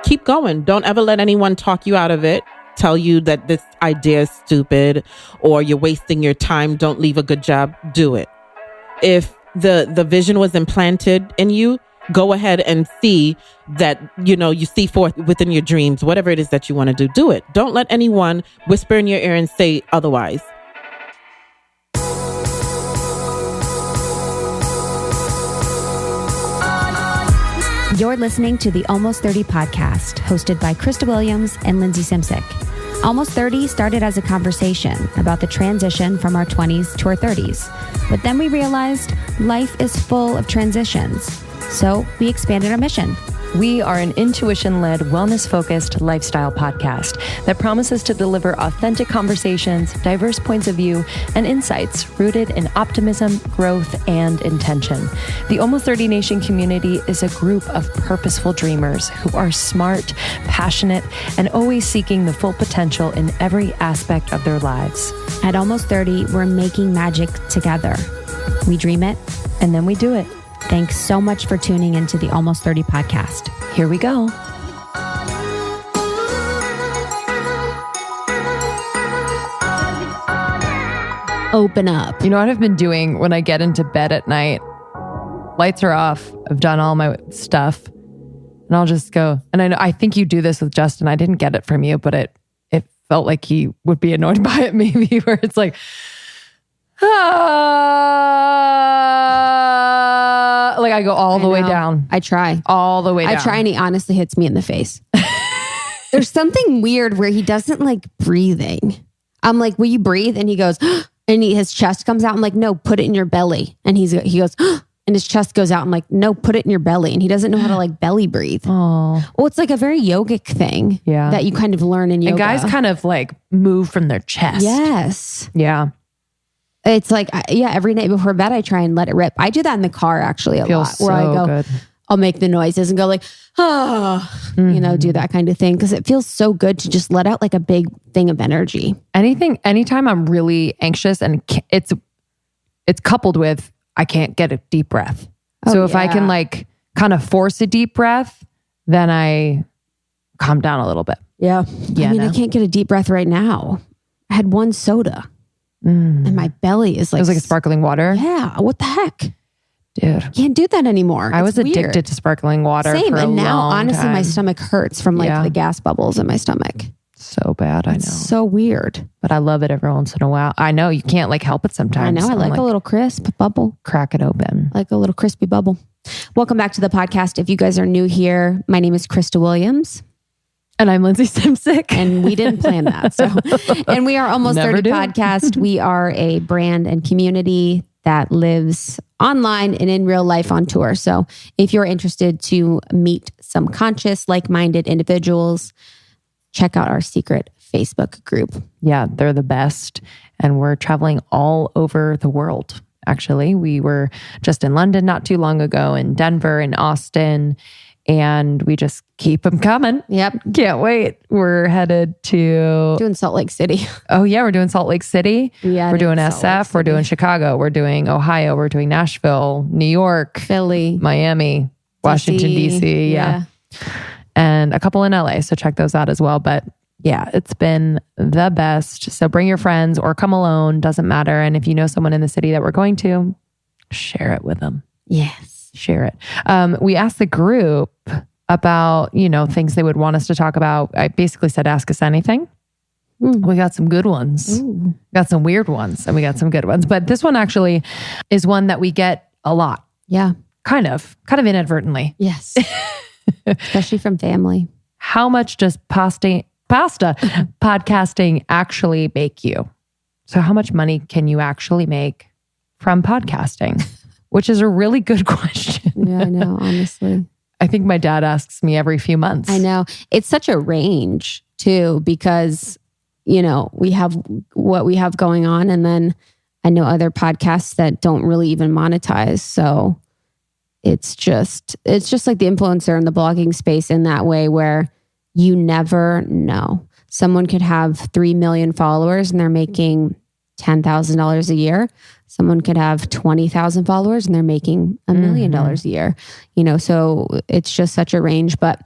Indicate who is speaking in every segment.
Speaker 1: keep going. Don't ever let anyone talk you out of it, tell you that this idea is stupid or you're wasting your time. Don't leave a good job. Do it. If the vision was implanted in you, go ahead and see that, you see forth within your dreams, whatever it is that you want to do, do it. Don't let anyone whisper in your ear and say otherwise.
Speaker 2: You're listening to the Almost 30 podcast, hosted by Krista Williams and Lindsay Simsick. Almost 30 started as a conversation about the transition from our 20s to our 30s. But then we realized life is full of transitions. So we expanded our mission.
Speaker 3: We are an intuition-led, wellness-focused lifestyle podcast that promises to deliver authentic conversations, diverse points of view, and insights rooted in optimism, growth, and intention. The Almost 30 Nation community is a group of purposeful dreamers who are smart, passionate, and always seeking the full potential in every aspect of their lives.
Speaker 2: At Almost 30, we're making magic together. We dream it,
Speaker 3: and then we do it.
Speaker 2: Thanks so much for tuning into the Almost 30 podcast.
Speaker 3: Here we go.
Speaker 2: Open up.
Speaker 3: You know what I've been doing when I get into bed at night? Lights are off. I've done all my stuff. And I'll just go. And I think you do this with Justin. I didn't get it from you, but it felt like he would be annoyed by it maybe, where it's like, like I go all the way down.
Speaker 2: I try.
Speaker 3: All the way down.
Speaker 2: I try and he honestly hits me in the face. There's something weird where he doesn't like breathing. I'm like, will you breathe? And he goes, and his chest comes out. I'm like, no, put it in your belly. And he goes, and his chest goes out. I'm like, no, put it in your belly. And he doesn't know how to like belly breathe. Oh, well, it's like a very yogic thing that you kind of learn in yoga.
Speaker 3: And guys kind of like move from their chest.
Speaker 2: Yes.
Speaker 3: Yeah.
Speaker 2: It's like, every night before bed, I try and let it rip. I do that in the car actually a lot, where I go, good. I'll make the noises and go like, do that kind of thing. Because it feels so good to just let out like a big thing of energy.
Speaker 3: Anytime I'm really anxious and it's coupled with, I can't get a deep breath. So if I can like kind of force a deep breath, then I calm down a little bit.
Speaker 2: Yeah. I can't get a deep breath right now. I had one soda. And my belly is like...
Speaker 3: It was like a sparkling water?
Speaker 2: Yeah. What the heck?
Speaker 3: Dude.
Speaker 2: I can't do that anymore.
Speaker 3: I was addicted to sparkling water.
Speaker 2: Same.
Speaker 3: For
Speaker 2: and
Speaker 3: a
Speaker 2: now,
Speaker 3: long
Speaker 2: honestly,
Speaker 3: time.
Speaker 2: my stomach hurts from like the gas bubbles in my stomach.
Speaker 3: So bad, I know.
Speaker 2: So weird.
Speaker 3: But I love it every once in a while. I know you can't like help it sometimes.
Speaker 2: I know. I like a little crisp bubble.
Speaker 3: Crack it open.
Speaker 2: Like a little crispy bubble. Welcome back to the podcast. If you guys are new here, my name is Krista Williams.
Speaker 3: And I'm Lindsay Simsick.
Speaker 2: And we didn't plan that. And we are Almost 30 podcast. We are a brand and community that lives online and in real life on tour. So if you're interested to meet some conscious, like-minded individuals, check out our secret Facebook group.
Speaker 3: Yeah, they're the best. And we're traveling all over the world. Actually, we were just in London not too long ago, in Denver, in Austin, and we just keep them coming.
Speaker 2: Yep.
Speaker 3: Can't wait. We're headed to...
Speaker 2: Doing Salt Lake City.
Speaker 3: Oh yeah, we're doing Salt Lake City.
Speaker 2: Yeah,
Speaker 3: we're doing SF. We're doing Chicago. We're doing Ohio. We're doing Nashville, New York,
Speaker 2: Philly,
Speaker 3: Miami, Washington, D.C. Yeah. And a couple in LA. So check those out as well. But yeah, it's been the best. So bring your friends or come alone. Doesn't matter. And if you know someone in the city that we're going to, share it with them.
Speaker 2: Yes.
Speaker 3: Share it. We asked the group about, things they would want us to talk about. I basically said, ask us anything. We got some good ones.
Speaker 2: Ooh.
Speaker 3: Got some weird ones and we got some good ones. But this one actually is one that we get a lot.
Speaker 2: Yeah.
Speaker 3: Kind of inadvertently.
Speaker 2: Yes. Especially from family.
Speaker 3: How much does podcasting actually make you? So how much money can you actually make from podcasting? Which is a really good question.
Speaker 2: Yeah, I know, honestly.
Speaker 3: I think my dad asks me every few months.
Speaker 2: I know. It's such a range too, because, we have what we have going on. And then I know other podcasts that don't really even monetize. So it's just like the influencer and the blogging space in that way, where you never know. Someone could have 3 million followers and they're making $10,000 a year. Someone could have 20,000 followers and they're making $1 million a year. So it's just such a range. But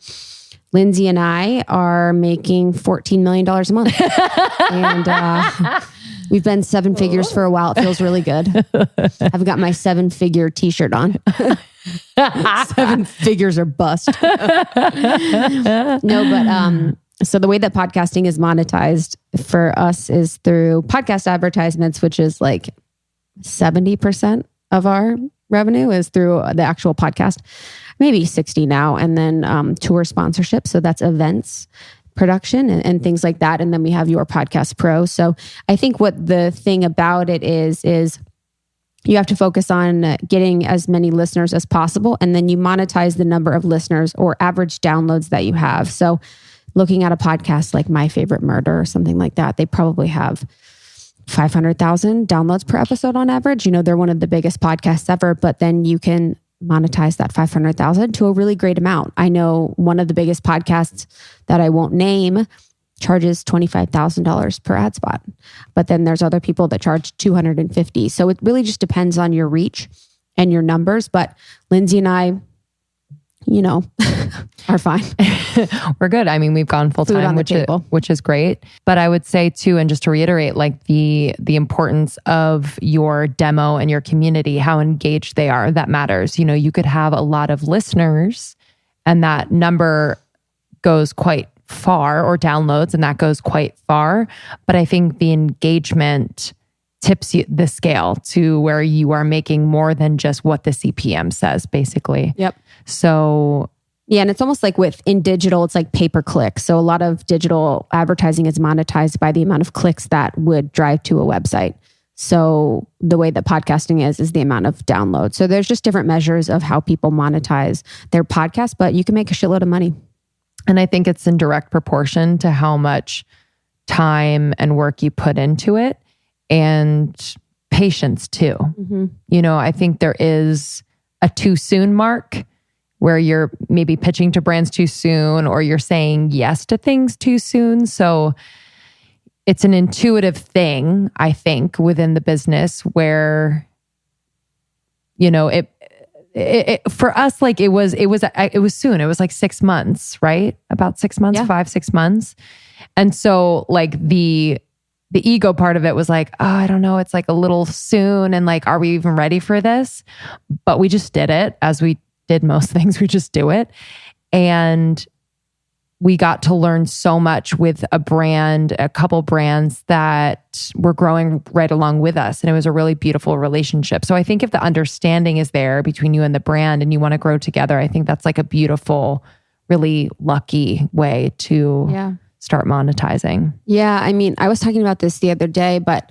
Speaker 2: Lindsay and I are making $14 million a month. And we've been 7 figures for a while. It feels really good. I've got my 7-figure t-shirt on. 7 figures or bust. No, but so the way that podcasting is monetized for us is through podcast advertisements, which is like 70% of our revenue is through the actual podcast, maybe 60 now. And then tour sponsorship. So that's events, production and things like that. And then we have Your Podcast Pro. So I think what the thing about it is you have to focus on getting as many listeners as possible. And then you monetize the number of listeners or average downloads that you have. So looking at a podcast like My Favorite Murder or something like that, they probably have 500,000 downloads per episode on average. You know, they're one of the biggest podcasts ever, but then you can monetize that 500,000 to a really great amount. I know one of the biggest podcasts that I won't name charges $25,000 per ad spot, but then there's other people that charge 250. So it really just depends on your reach and your numbers. But Lindsay and I, you know, are fine.
Speaker 3: We're good. I mean, we've gone full time, which is great. But I would say too, and just to reiterate, like the importance of your demo and your community, how engaged they are, that matters. You know, you could have a lot of listeners and that number goes quite far, or downloads, and that goes quite far. But I think the engagement tips you the scale to where you are making more than just what the CPM says, basically.
Speaker 2: Yep.
Speaker 3: So
Speaker 2: yeah, and it's almost like in digital, it's like pay-per-click. So a lot of digital advertising is monetized by the amount of clicks that would drive to a website. So the way that podcasting is the amount of downloads. So there's just different measures of how people monetize their podcast, but you can make a shitload of money.
Speaker 3: And I think it's in direct proportion to how much time and work you put into it, and patience too. Mm-hmm. You know, I think there is a too soon mark where you're maybe pitching to brands too soon, or you're saying yes to things too soon. So it's an intuitive thing, I think, within the business where, you know, it for us, like it was soon. It was like 6 months, right? About 6 months,
Speaker 2: yeah.
Speaker 3: 5-6 months. And so like the ego part of it was like, oh, I don't know. It's like a little soon. And like, are we even ready for this? But we just did it, as we did most things. We just do it. And we got to learn so much with a couple brands that were growing right along with us. And it was a really beautiful relationship. So I think if the understanding is there between you and the brand and you want to grow together, I think that's like a beautiful, really lucky way to start monetizing.
Speaker 2: Yeah. I mean, I was talking about this the other day, but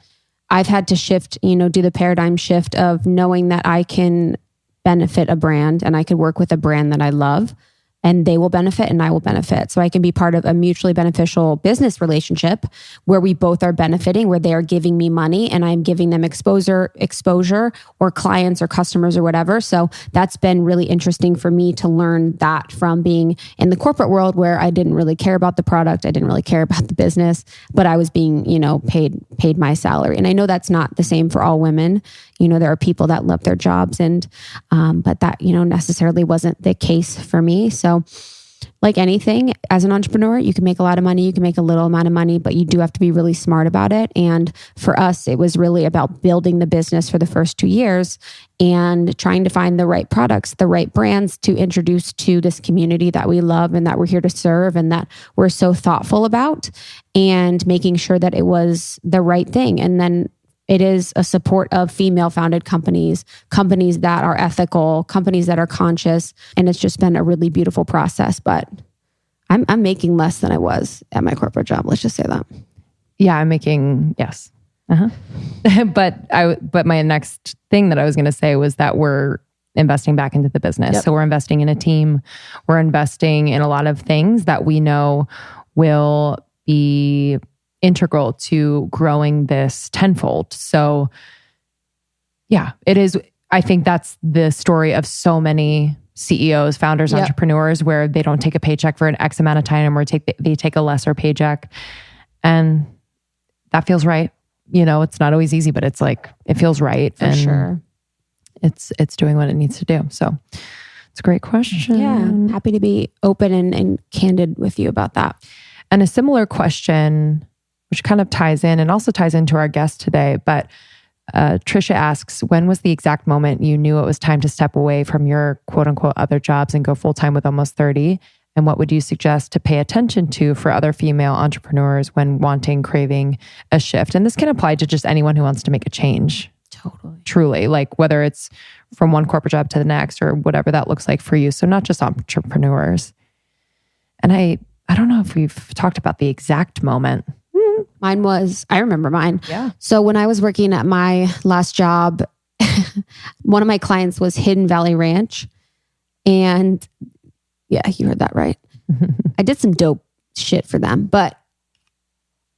Speaker 2: I've had to shift, you know, do the paradigm shift of knowing that I can benefit a brand and I could work with a brand that I love, and they will benefit and I will benefit. So I can be part of a mutually beneficial business relationship where we both are benefiting, where they are giving me money and I'm giving them exposure or clients or customers or whatever. So that's been really interesting for me to learn that from being in the corporate world, where I didn't really care about the product. I didn't really care about the business, but I was being, you know, paid my salary. And I know that's not the same for all women. You know, there are people that love their jobs, and but that, you know, necessarily wasn't the case for me. So like anything, as an entrepreneur, you can make a lot of money, you can make a little amount of money, but you do have to be really smart about it. And for us, it was really about building the business for the first 2 years and trying to find the right products, the right brands to introduce to this community that we love and that we're here to serve and that we're so thoughtful about, and making sure that it was the right thing. And then it is a support of female-founded companies that are ethical, companies that are conscious, and it's just been a really beautiful process. But I'm making less than I was at my corporate job. Let's just say that.
Speaker 3: Yeah, I'm making yes. But my next thing that I was going to say was that we're investing back into the business. Yep. So we're investing in a team. We're investing in a lot of things that we know will be integral to growing this tenfold. So yeah, it is. I think that's the story of so many CEOs, founders, entrepreneurs, where they don't take a paycheck for an X amount of time, or they take a lesser paycheck. And that feels right. You know, it's not always easy, but it's like, it feels right.
Speaker 2: For sure.
Speaker 3: It's doing what it needs to do. So It's a great question.
Speaker 2: Yeah. Happy to be open and candid with you about that.
Speaker 3: And a similar question, which kind of ties in and also ties into our guest today, but Trisha asks, when was the exact moment you knew it was time to step away from your quote unquote other jobs and go full-time with Almost 30? And what would you suggest to pay attention to for other female entrepreneurs when craving a shift? And this can apply to just anyone who wants to make a change.
Speaker 2: Totally.
Speaker 3: Truly, like whether it's from one corporate job to the next or whatever that looks like for you. So not just entrepreneurs. And I don't know if we've talked about the exact moment.
Speaker 2: Mine was, I remember mine.
Speaker 3: Yeah.
Speaker 2: So when I was working at my last job, one of my clients was Hidden Valley Ranch. And yeah, you heard that right. I did some dope shit for them, but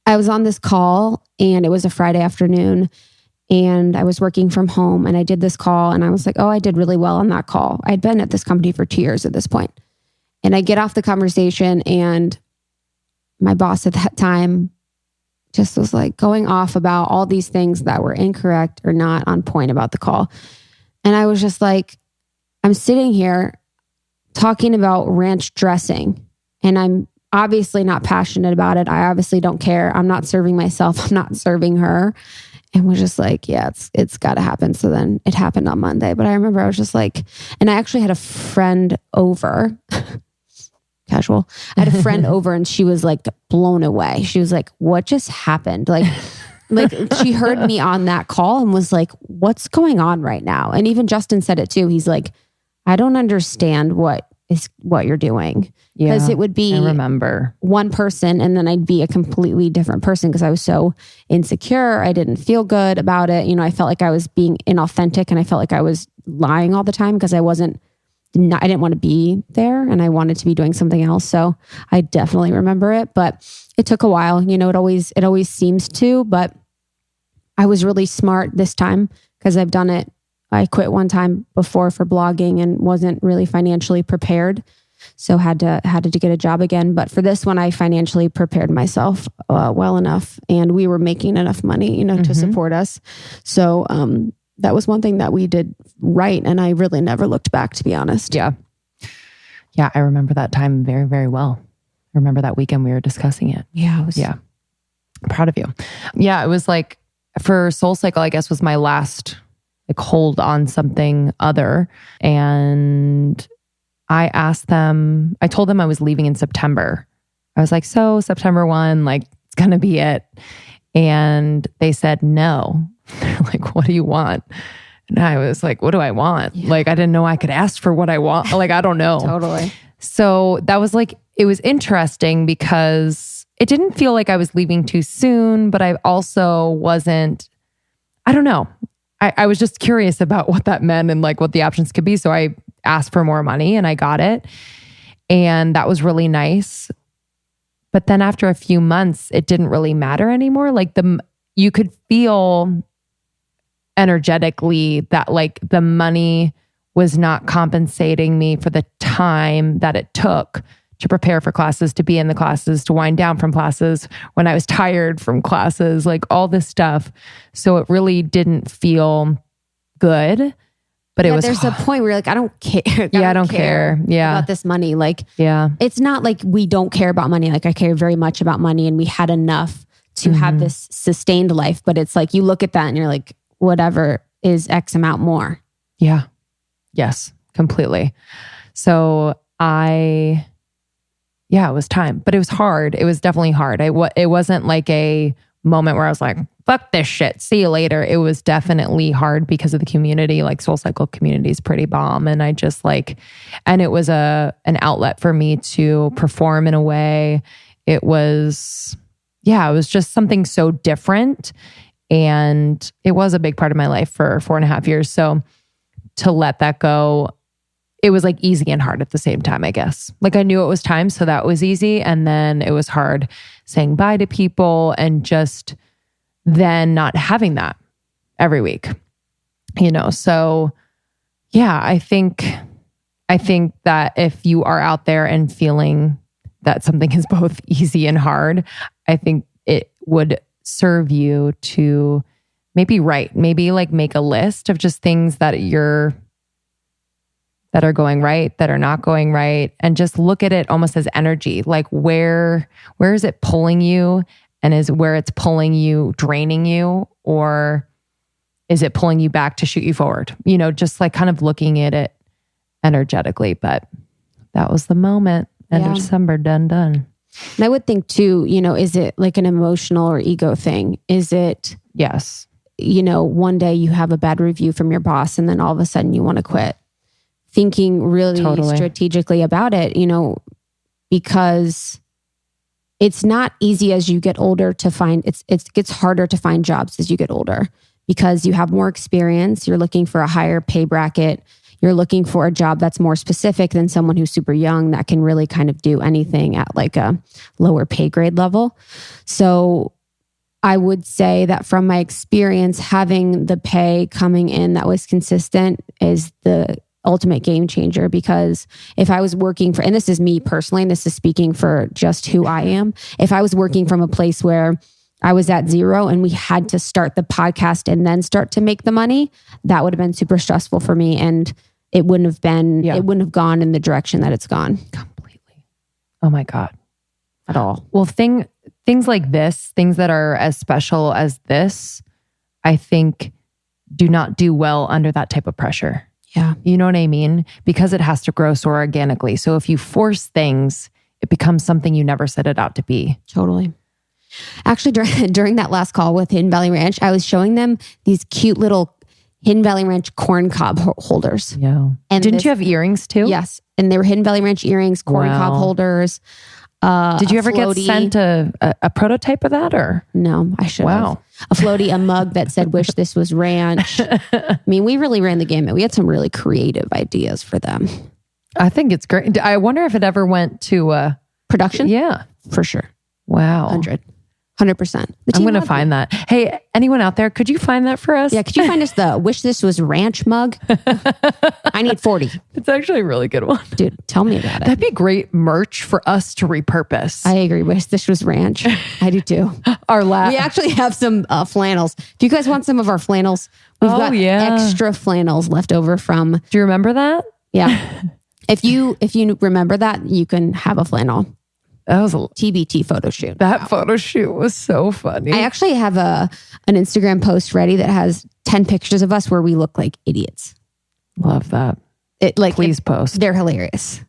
Speaker 2: I was on this call and it was a Friday afternoon and I was working from home and I did this call and I was like, oh, I did really well on that call. I'd been at this company for 2 years at this point. And I get off the conversation and my boss at that time just was like going off about all these things that were incorrect or not on point about the call. And I was just like, I'm sitting here talking about ranch dressing and I'm obviously not passionate about it. I obviously don't care. I'm not serving myself. I'm not serving her. And was just like, yeah, it's got to happen. So then it happened on Monday. But I remember I was just like, and I actually had a friend over, casual. I had a friend over and she was like blown away. She was like, what just happened? Like she heard me on that call and was like, what's going on right now? And even Justin said it too. He's like, I don't understand what you're doing. Because it would be
Speaker 3: I remember
Speaker 2: one person and then I'd be a completely different person because I was so insecure. I didn't feel good about it. You know, I felt like I was being inauthentic and I felt like I was lying all the time because I didn't want to be there and I wanted to be doing something else. So I definitely remember it, but it took a while. You know, it always seems to, but I was really smart this time because I've done it. I quit one time before for blogging and wasn't really financially prepared. So had to get a job again. But for this one, I financially prepared myself well enough and we were making enough money, you know, to support us. So that was one thing that we did right. And I really never looked back, to be honest.
Speaker 3: Yeah. Yeah. I remember that time very, very well. I remember that weekend we were discussing it.
Speaker 2: Yeah.
Speaker 3: I'm proud of you. Yeah. It was like for SoulCycle, I guess was my last like hold on something other. And I told them I was leaving in September. I was like, so September 1, like it's going to be it. And they said, no. They're like, what do you want? And I was like, what do I want? Yeah. Like, I didn't know I could ask for what I want. Like, I don't know.
Speaker 2: Totally.
Speaker 3: So that was like, it was interesting because it didn't feel like I was leaving too soon, but I also wasn't, I don't know. I was just curious about what that meant and like what the options could be. So I asked for more money and I got it. And that was really nice. But then after a few months, it didn't really matter anymore. Like you could feel energetically that like the money was not compensating me for the time that it took to prepare for classes, to be in the classes, to wind down from classes when I was tired from classes, like all this stuff. So it really didn't feel good, but it was...
Speaker 2: There's a point where you're like, I don't care.
Speaker 3: I don't care. Yeah.
Speaker 2: About this money. Like,
Speaker 3: yeah,
Speaker 2: it's not like we don't care about money. Like I care very much about money and we had enough to have this sustained life. But it's like, you look at that and you're like, whatever is X amount more.
Speaker 3: Yeah. Yes, completely. So it was time, but it was hard. It was definitely hard. It wasn't like a moment where I was like, fuck this shit, see you later. It was definitely hard because of the community. Like SoulCycle community is pretty bomb. And I just and it was an outlet for me to perform in a way. It was just something so different. And it was a big part of my life for 4.5 years. So to let that go, it was like easy and hard at the same time, I guess. Like I knew it was time, so that was easy. And then it was hard saying bye to people and just then not having that every week, you know? So yeah, I think that if you are out there and feeling that something is both easy and hard, I think it would serve you to maybe like make a list of just things that you're that are going right, that are not going right, and just look at it almost as energy. Like where is it pulling you, and is where it's pulling you draining you, or is it pulling you back to shoot you forward? You know, just like kind of looking at it energetically. But that was the moment. End of December, done. And
Speaker 2: I would think too, you know, is it like an emotional or ego thing? Is it,
Speaker 3: yes,
Speaker 2: you know, one day you have a bad review from your boss and then all of a sudden you want to quit? Thinking really strategically about it, you know, because it's not easy as you get older to find, it gets harder to find jobs as you get older because you have more experience. You're looking for a higher pay bracket. You're looking for a job that's more specific than someone who's super young that can really kind of do anything at like a lower pay grade level. So I would say that from my experience, having the pay coming in that was consistent is the ultimate game changer. Because if I was working for, and this is me personally, and this is speaking for just who I am, if I was working from a place where I was at zero and we had to start the podcast and then start to make the money, that would have been super stressful for me. And it wouldn't have been, it wouldn't have gone in the direction that it's gone.
Speaker 3: Completely. Oh my God.
Speaker 2: At all.
Speaker 3: Well, things like this, things that are as special as this, I think do not do well under that type of pressure.
Speaker 2: Yeah.
Speaker 3: You know what I mean? Because it has to grow so organically. So if you force things, it becomes something you never set it out to be.
Speaker 2: Totally. Actually, during that last call with Hidden Valley Ranch, I was showing them these cute little Hidden Valley Ranch corn cob holders.
Speaker 3: Yeah. And didn't you have earrings too?
Speaker 2: Yes. And they were Hidden Valley Ranch earrings, corn cob holders.
Speaker 3: Did you ever get sent a prototype of that or?
Speaker 2: No, I should have. A floaty, a mug that said, "Wish this was ranch." I mean, we really ran the gamut. We had some really creative ideas for them.
Speaker 3: I think it's great. I wonder if it ever went to
Speaker 2: production.
Speaker 3: Yeah,
Speaker 2: for sure.
Speaker 3: Wow.
Speaker 2: 100%.
Speaker 3: I'm going to find that. Hey, anyone out there, could you find that for us?
Speaker 2: Yeah, could you find us the "Wish This Was Ranch" mug? I need 40.
Speaker 3: It's actually a really good one.
Speaker 2: Dude, tell me about it.
Speaker 3: That'd be great merch for us to repurpose.
Speaker 2: I agree. Wish This Was Ranch. I do too.
Speaker 3: We
Speaker 2: actually have some flannels. If you guys want some of our flannels, we've got extra flannels left over from...
Speaker 3: Do you remember that?
Speaker 2: Yeah. If you remember that, you can have a flannel.
Speaker 3: That was a
Speaker 2: TBT photo shoot.
Speaker 3: That photo shoot was so funny.
Speaker 2: I actually have an Instagram post ready that has 10 pictures of us where we look like idiots.
Speaker 3: Love that. Please post.
Speaker 2: They're hilarious.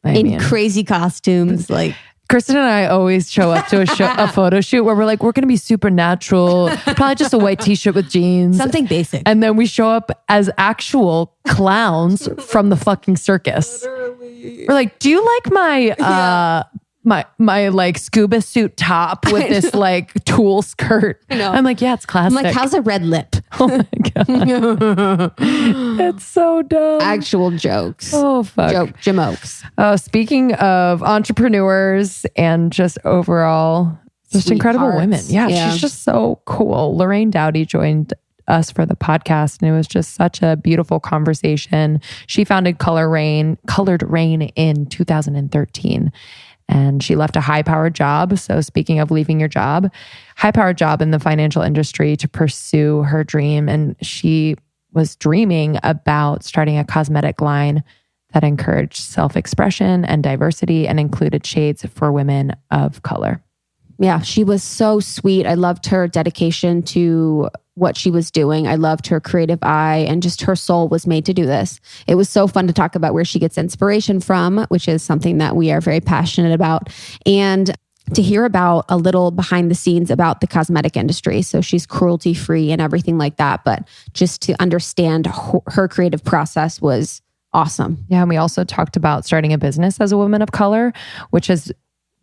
Speaker 3: In
Speaker 2: crazy costumes. Like
Speaker 3: Kristen and I always show up to a photo shoot where we're like, we're going to be super natural. Probably just a white t-shirt with jeans.
Speaker 2: Something basic.
Speaker 3: And then we show up as actual clowns from the fucking circus. Literally. We're like, do you like my... My like scuba suit top with this like tulle skirt. I'm like, yeah, it's classic.
Speaker 2: I'm like, how's a red lip?
Speaker 3: Oh my God. It's so dumb.
Speaker 2: Actual jokes.
Speaker 3: Oh, fuck.
Speaker 2: Jokes.
Speaker 3: Oh, speaking of entrepreneurs and just overall, just
Speaker 2: Sweet
Speaker 3: incredible
Speaker 2: hearts.
Speaker 3: women. Yeah, she's just so cool. Loraine Dowdy joined us for the podcast, and it was just such a beautiful conversation. She founded Coloured Raine in 2013. And she left a high-powered job. So speaking of leaving your job, high-powered job in the financial industry to pursue her dream. And she was dreaming about starting a cosmetic line that encouraged self-expression and diversity and included shades for women of color.
Speaker 2: Yeah, she was so sweet. I loved her dedication to what she was doing. I loved her creative eye, and just her soul was made to do this. It was so fun to talk about where she gets inspiration from, which is something that we are very passionate about, and to hear about a little behind the scenes about the cosmetic industry. So she's cruelty-free and everything like that, but just to understand her creative process was awesome.
Speaker 3: Yeah, and we also talked about starting a business as a woman of color, which has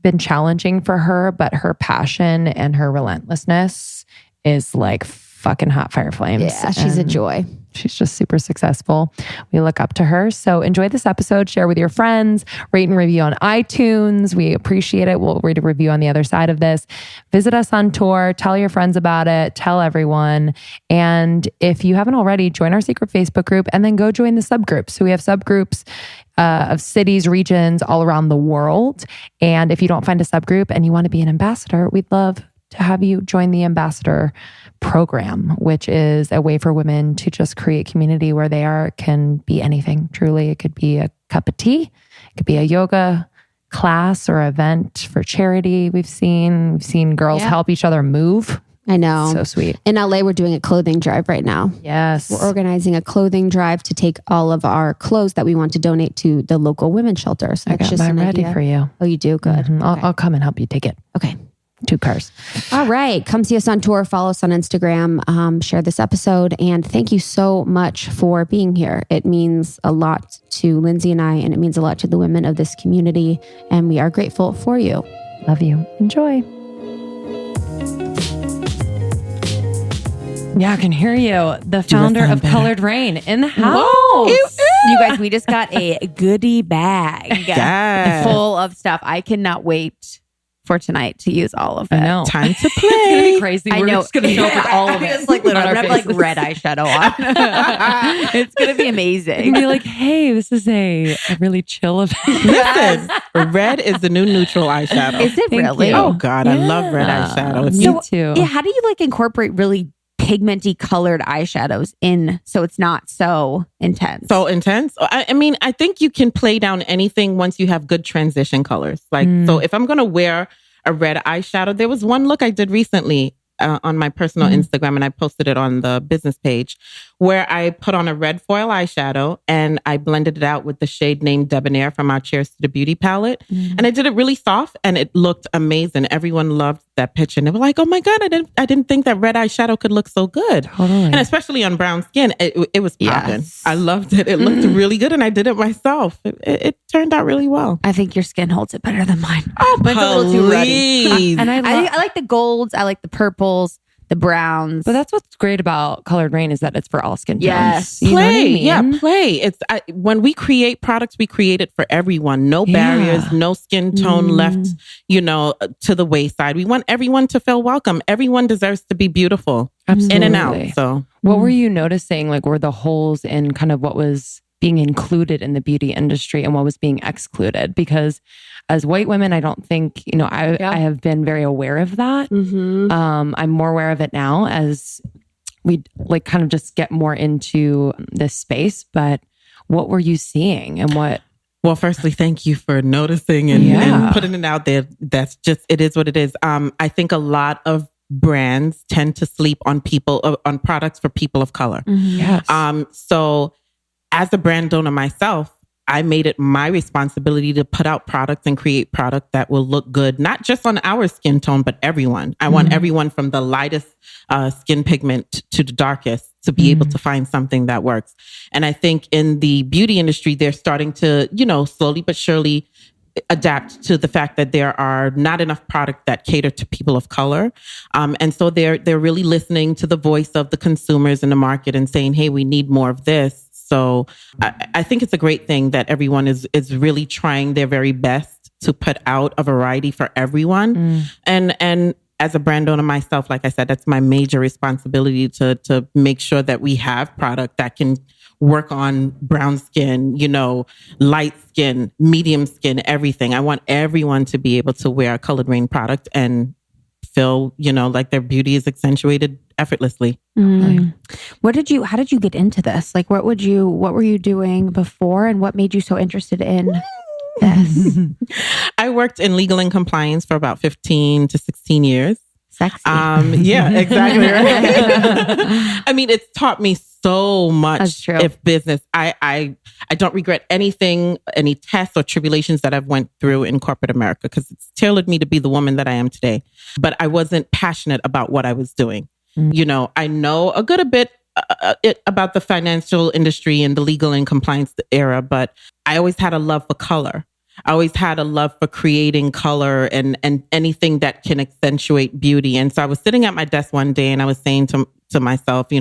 Speaker 3: been challenging for her, but her passion and her relentlessness is like fucking hot fire flames.
Speaker 2: Yeah, she's a joy.
Speaker 3: She's just super successful. We look up to her. So enjoy this episode, share with your friends, rate and review on iTunes. We appreciate it. We'll read a review on the other side of this. Visit us on tour. Tell your friends about it. Tell everyone. And if you haven't already, join our secret Facebook group and then go join the subgroups. So we have subgroups of cities, regions all around the world. And if you don't find a subgroup and you want to be an ambassador, we'd love to have you join the ambassador program, which is a way for women to just create community where they are. It can be anything, truly. It could be a cup of tea. It could be a yoga class or event for charity. We've seen girls help each other move.
Speaker 2: I know.
Speaker 3: So sweet.
Speaker 2: In LA, we're doing a clothing drive right now.
Speaker 3: Yes.
Speaker 2: We're organizing a clothing drive to take all of our clothes that we want to donate to the local women's shelter. So
Speaker 3: I got mine ready for you.
Speaker 2: Oh, you do? Good.
Speaker 3: Mm-hmm.
Speaker 2: Okay.
Speaker 3: I'll come and help you take it.
Speaker 2: Okay.
Speaker 3: 2 cars.
Speaker 2: All right. Come see us on tour. Follow us on Instagram. Share this episode. And thank you so much for being here. It means a lot to Lindsay and I, and it means a lot to the women of this community. And we are grateful for you.
Speaker 3: Love you. Enjoy. Yeah, I can hear you. The founder of Coloured Raine in the house.
Speaker 4: You guys, we just got a goodie bag full of stuff. I cannot wait for tonight to use all of it.
Speaker 3: I know.
Speaker 1: Time to play.
Speaker 3: It's going to be crazy.
Speaker 4: I know.
Speaker 3: We're just going to show up with all of it.
Speaker 4: It's like literally, I'm going to have like red eyeshadow on. It's going to be amazing.
Speaker 3: You can be like, hey, this is a really chill event.
Speaker 1: Listen, red is the new neutral eyeshadow.
Speaker 4: Is it really?
Speaker 3: you.
Speaker 1: Oh God, I love red eyeshadow.
Speaker 3: Me too.
Speaker 4: Yeah, how do you like incorporate really pigmenty colored eyeshadows in so it's not so intense?
Speaker 1: So intense. I mean, I think you can play down anything once you have good transition colors. Like, so if I'm going to wear a red eyeshadow, there was one look I did recently on my personal Instagram, and I posted it on the business page, where I put on a red foil eyeshadow and I blended it out with the shade named Debonair from our Cheers to the Beauty palette. And I did it really soft and it looked amazing. Everyone loved that picture. And they were like, oh my God, I didn't think that red eyeshadow could look so good.
Speaker 3: Totally.
Speaker 1: And especially on brown skin, it was popping.
Speaker 4: Yes.
Speaker 1: I loved it. It looked really good and I did it myself. It turned out really well.
Speaker 4: I think your skin holds it better than mine.
Speaker 1: Oh,
Speaker 4: Mine's a little too ruddy.
Speaker 1: please.
Speaker 3: And
Speaker 4: I like the golds. I like the purples, the browns.
Speaker 3: But that's what's great about Coloured Raine is that it's for all skin tones.
Speaker 4: Yes.
Speaker 3: You know what I
Speaker 1: Play,
Speaker 3: mean?
Speaker 1: yeah, play. When we create products, we create it for everyone. No barriers, no skin tone left, to the wayside. We want everyone to feel welcome. Everyone deserves to be beautiful,
Speaker 3: Absolutely.
Speaker 1: in and out. So,
Speaker 3: what were you noticing? Like, were the holes in kind of what was being included in the beauty industry and what was being excluded? Because as white women, I don't think, I have been very aware of that. I'm more aware of it now as we like kind of just get more into this space. But what were you seeing and what?
Speaker 1: well, firstly, thank you for noticing and putting it out there. That's just, it is what it is. I think a lot of brands tend to sleep on on products for people of color.
Speaker 3: Yes.
Speaker 1: So as a brand owner myself, I made it my responsibility to put out products and create product that will look good, not just on our skin tone, but everyone. I want everyone from the lightest skin pigment to the darkest to be able to find something that works. And I think in the beauty industry, they're starting to, slowly but surely adapt to the fact that there are not enough product that cater to people of color. And so they're really listening to the voice of the consumers in the market and saying, hey, we need more of this. So I think it's a great thing that everyone is really trying their very best to put out a variety for everyone. And as a brand owner myself, like I said, that's my major responsibility to make sure that we have product that can work on brown skin, light skin, medium skin, everything. I want everyone to be able to wear a Coloured Raine product and feel, like their beauty is accentuated effortlessly.
Speaker 4: How did you get into this? Like, what were you doing before and what made you so interested in this?
Speaker 1: I worked in legal and compliance for about 15 to 16 years.
Speaker 4: Sexy.
Speaker 1: Yeah, exactly. Right? I mean, it's taught me so much.
Speaker 4: That's true.
Speaker 1: If business, I don't regret anything, any tests or tribulations that I've went through in corporate America, because it's tailored me to be the woman that I am today. But I wasn't passionate about what I was doing. I know a good bit about the financial industry and the legal and compliance era, but I always had a love for color. I always had a love for creating color and anything that can accentuate beauty. And so I was sitting at my desk one day and I was saying to myself, I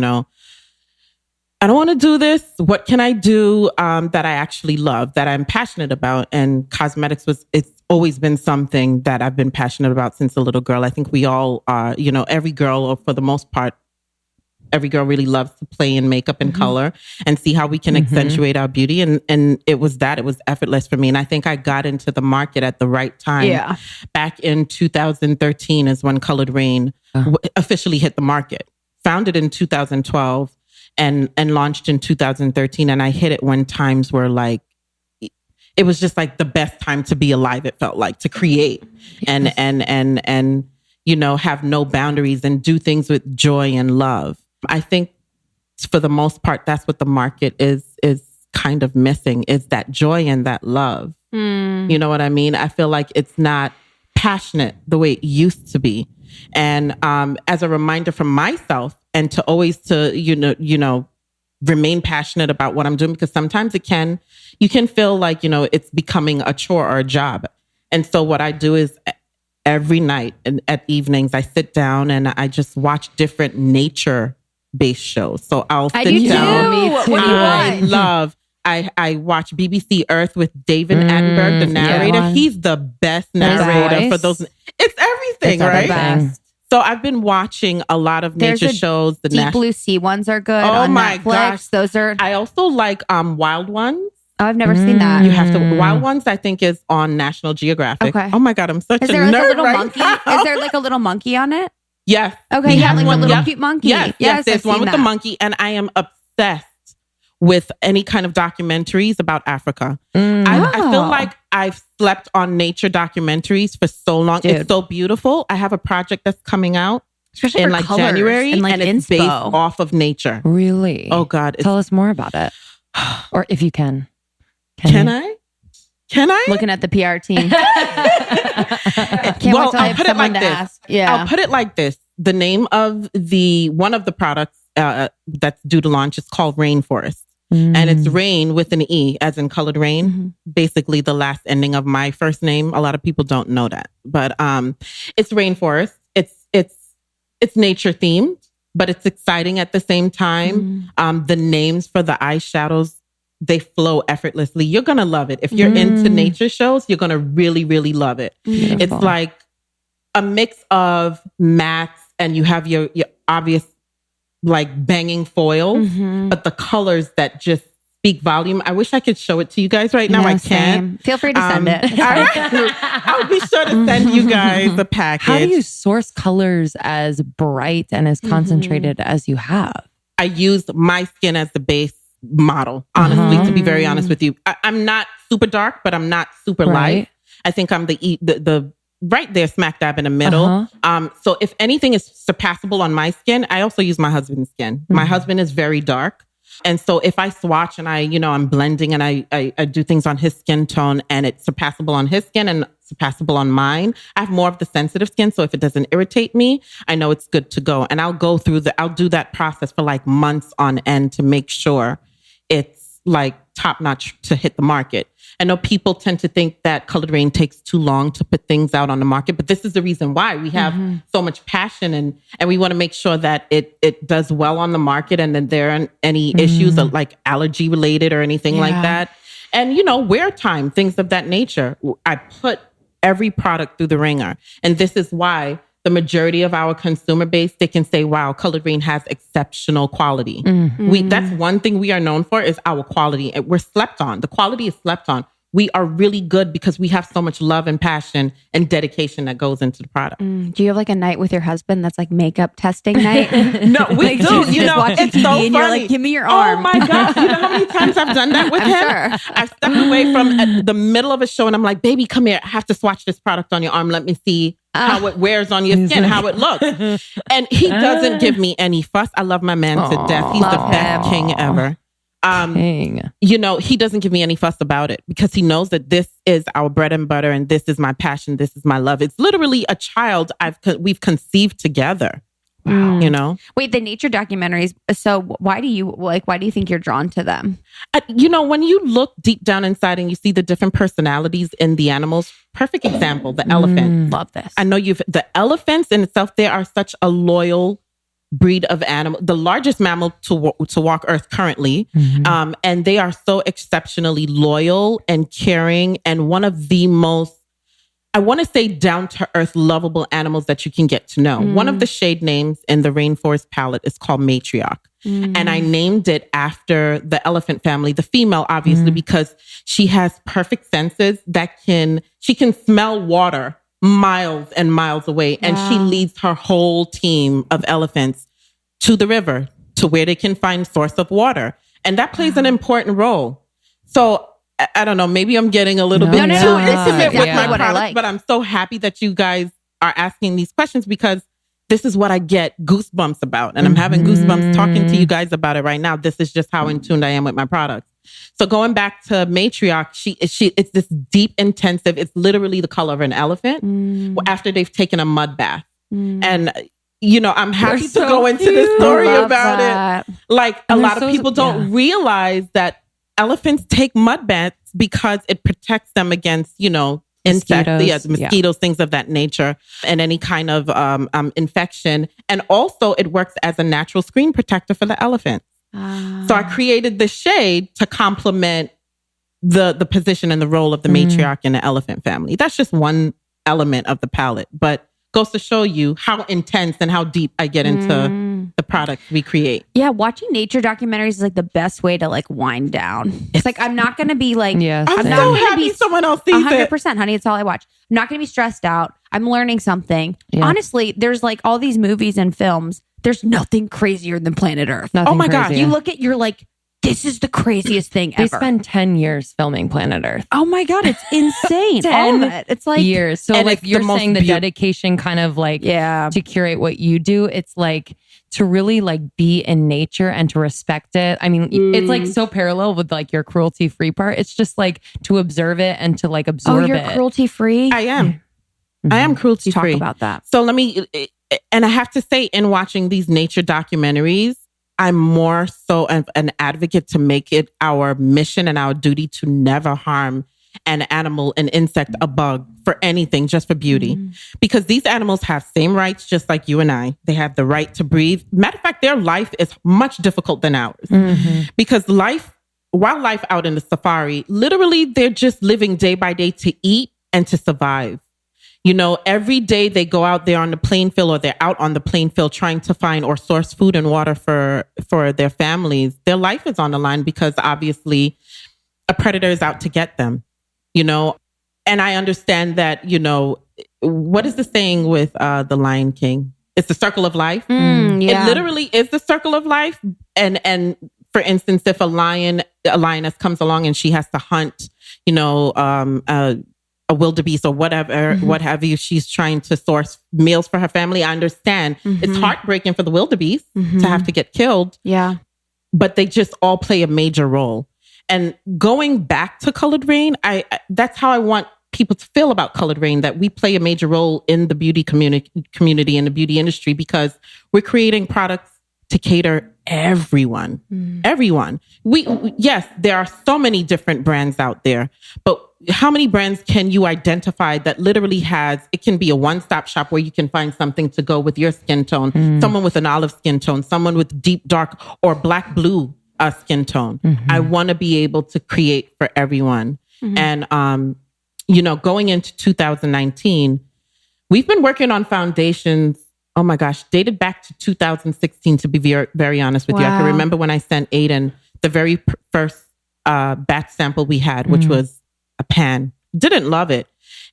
Speaker 1: don't want to do this. What can I do that I actually love, that I'm passionate about? And cosmetics it's always been something that I've been passionate about since a little girl. I think we all, every girl, or for the most part, every girl really loves to play in makeup and color and see how we can accentuate our beauty. And it was effortless for me. And I think I got into the market at the right time.
Speaker 4: Yeah.
Speaker 1: Back in 2013 is when Coloured Raine officially hit the market. Founded in 2012 and launched in 2013. And I hit it when times were like, it was just like the best time to be alive. It felt like to create and have no boundaries and do things with joy and love. I think for the most part, that's what the market is kind of missing, is that joy and that love. You know what I mean? I feel like it's not passionate the way it used to be. And as a reminder from myself, and to always remain passionate about what I'm doing, because sometimes you can feel like, it's becoming a chore or a job. And so what I do is every night and at evenings, I sit down and I just watch different nature-based shows. So I'll sit down.
Speaker 4: Me too.
Speaker 1: I watch BBC Earth with David Attenborough, the narrator.
Speaker 2: Yeah.
Speaker 1: He's the best narrator for those. It's everything, right?
Speaker 4: Best.
Speaker 1: So I've been watching a lot of nature shows. The
Speaker 4: Deep Blue Sea ones are good on
Speaker 1: my
Speaker 4: Netflix.
Speaker 1: gosh.
Speaker 4: Those are.
Speaker 1: I also like Wild Ones.
Speaker 4: Oh, I've never seen that.
Speaker 1: You have to. Wild Ones, I think, is on National Geographic.
Speaker 4: Okay.
Speaker 1: Oh my God, I'm such
Speaker 4: Is
Speaker 1: a
Speaker 4: there like
Speaker 1: nerd
Speaker 4: a little
Speaker 1: right
Speaker 4: monkey?
Speaker 1: now.
Speaker 4: Is there like a little monkey on it?
Speaker 1: Yes.
Speaker 4: Okay,
Speaker 1: He
Speaker 4: yeah,
Speaker 1: has
Speaker 4: like
Speaker 1: one.
Speaker 4: a little
Speaker 1: Yep.
Speaker 4: cute monkey.
Speaker 1: Yes, there's
Speaker 4: I've
Speaker 1: one
Speaker 4: seen
Speaker 1: with
Speaker 4: that.
Speaker 1: the monkey, and I am obsessed with any kind of documentaries about Africa. I feel like I've slept on nature documentaries for so long.
Speaker 3: Dude.
Speaker 1: It's so beautiful. I have a project that's coming out
Speaker 4: Especially
Speaker 1: in
Speaker 4: for
Speaker 1: like
Speaker 4: colors
Speaker 1: January,
Speaker 4: and
Speaker 1: it's based
Speaker 4: inspo.
Speaker 1: off of nature.
Speaker 3: Really?
Speaker 1: Oh God.
Speaker 3: Tell us more about it. Or if you can.
Speaker 1: Can I? Can I?
Speaker 4: Looking at the PR team. Can't
Speaker 1: Well,
Speaker 4: wait till I
Speaker 1: I'll
Speaker 4: have
Speaker 1: put it
Speaker 4: someone
Speaker 1: like
Speaker 4: to
Speaker 1: this.
Speaker 4: ask. Yeah.
Speaker 1: I'll put it like this. The name of one of the products that's due to launch is called Rainforest. And it's Raine with an E, as in Coloured Raine. Basically the last ending of my first name. A lot of people don't know that. But it's Rainforest. It's nature themed, but it's exciting at the same time. The names for the eyeshadows, they flow effortlessly. You're going to love it. If you're into nature shows, you're going to really, really love it.
Speaker 3: Beautiful.
Speaker 1: It's like a mix of mattes, and you have your obvious like banging foils, but the colors that just speak volume. I wish I could show it to you guys right now. I can't.
Speaker 4: Same. Feel free to send it.
Speaker 1: I'll be sure to send you guys a package.
Speaker 3: How do you source colors as bright and as concentrated as you have?
Speaker 1: I use my skin as the base model, honestly, to be very honest with you. I'm not super dark, but I'm not super light. I think I'm the right there, smack dab in the middle. So if anything is surpassable on my skin, I also use my husband's skin. My husband is very dark. And so if I swatch and I'm blending and I do things on his skin tone and it's surpassable on his skin and surpassable on mine, I have more of the sensitive skin. So if it doesn't irritate me, I know it's good to go. And I'll do that process for like months on end to make sure it's like top notch to hit the market. I know people tend to think that Coloured Raine takes too long to put things out on the market, but this is the reason why we have so much passion and we want to make sure that it does well on the market and that there aren't any issues like allergy related or anything like that. And, wear time, things of that nature. I put every product through the ringer. And this is why the majority of our consumer base, they can say, wow, Coloured Raine has exceptional quality. That's one thing we are known for is our quality. We're slept on. The quality is slept on. We are really good because we have so much love and passion and dedication that goes into the product.
Speaker 4: Do you have like a night with your husband that's like makeup testing night?
Speaker 1: No, we do.
Speaker 4: Watching
Speaker 1: It's
Speaker 4: TV
Speaker 1: so
Speaker 4: and
Speaker 1: funny.
Speaker 4: you're like, give me your arm.
Speaker 1: Oh my gosh. You know how many times I've done that with him?
Speaker 4: Sure.
Speaker 1: I've stepped away from the middle of a show and I'm like, baby, come here. I have to swatch this product on your arm. Let me see how it wears on your skin, how it looks. And he doesn't give me any fuss. I love my man to death. He's the best king ever. He doesn't give me any fuss about it because he knows that this is our bread and butter and this is my passion. This is my love. It's literally a child we've conceived together. Wow.
Speaker 4: Wait, the nature documentaries. So why do you think you're drawn to them?
Speaker 1: When you look deep down inside and you see the different personalities in the animals, perfect example, the elephant.
Speaker 4: Love this.
Speaker 1: I know the elephants in itself, they are such a loyal breed of animal, the largest mammal to walk Earth currently. And they are so exceptionally loyal and caring and one of the most, I want to say down to earth, lovable animals that you can get to know. One of the shade names in the Rainforest palette is called Matriarch. And I named it after the elephant family, the female, obviously, because she has perfect senses she can smell water miles and miles away. And she leads her whole team of elephants to the river, to where they can find source of water. And that plays an important role. So I don't know, maybe I'm getting a little bit too intimate with my products, but I'm so happy that you guys are asking these questions, because this is what I get goosebumps about. And I'm having goosebumps talking to you guys about it right now. This is just how in tune I am with my products. So going back to Matriarch, it's this deep, intensive, it's literally the color of an elephant after they've taken a mud bath. And, you know, I'm happy to go into the story about it. Like, a lot of people don't realize that elephants take mud baths because it protects them against, you know, insects, mosquitoes, things of that nature, and any kind of infection. And also it works as a natural screen protector for the elephants. So I created the shade to complement the position and the role of the matriarch in the elephant family. That's just one element of the palette, but goes to show you how intense and how deep I get into the products we create.
Speaker 4: Yeah, watching nature documentaries is like the best way to like wind down. It's like, I'm not going to be like,
Speaker 1: I'm so happy someone else sees 100%,
Speaker 4: it. Honey, it's all I watch. I'm not going to be stressed out. I'm learning something. Yeah. Honestly, there's like all these movies and films. There's nothing crazier than Planet Earth.
Speaker 1: Oh my God.
Speaker 4: You look at, you're like, this is the craziest thing ever.
Speaker 5: They spend 10 years filming Planet Earth.
Speaker 4: Oh my God, it's insane.
Speaker 5: 10
Speaker 4: all of it. It's like
Speaker 5: years. So like you're saying the dedication kind of like to curate what you do. It's like to really like be in nature and to respect it. I mean, it's like so parallel with like your cruelty-free part. It's just like to observe it and to like absorb it.
Speaker 4: Oh, you're cruelty-free?
Speaker 1: I am. I am cruelty-free.
Speaker 4: Talk about that.
Speaker 1: So and I have to say, in watching these nature documentaries, I'm more so an advocate to make it our mission and our duty to never harm an animal, an insect, a bug, for anything, just for beauty. Because these animals have same rights just like you and I. They have the right to breathe. Matter of fact, their life is much difficult than ours. Because wildlife out in the safari, literally they're just living day by day to eat and to survive. You know, every day they go out there on the playing field, or they're out on the playing field trying to find or source food and water for their families. Their life is on the line because obviously a predator is out to get them, you know. And I understand that, you know, what is the saying with the Lion King? It's the circle of life. It literally is the circle of life. And for instance, if a lioness comes along and she has to hunt, you know, a wildebeest or whatever, what have you, she's trying to source meals for her family. I understand it's heartbreaking for the wildebeest to have to get killed.
Speaker 4: Yeah.
Speaker 1: But they just all play a major role. And going back to Coloured Raine, that's how I want people to feel about Coloured Raine, that we play a major role in the beauty community and the beauty industry, because we're creating products to cater everyone. Everyone. Yes, there are so many different brands out there, but how many brands can you identify that literally it can be a one-stop shop where you can find something to go with your skin tone, someone with an olive skin tone, someone with deep dark or black blue skin tone. I want to be able to create for everyone. And, you know, going into 2019, we've been working on foundations. Oh my gosh, dated back to 2016, to be very, very honest with you. I can remember when I sent Aiden the very first batch sample we had, which was a pan. Didn't love it.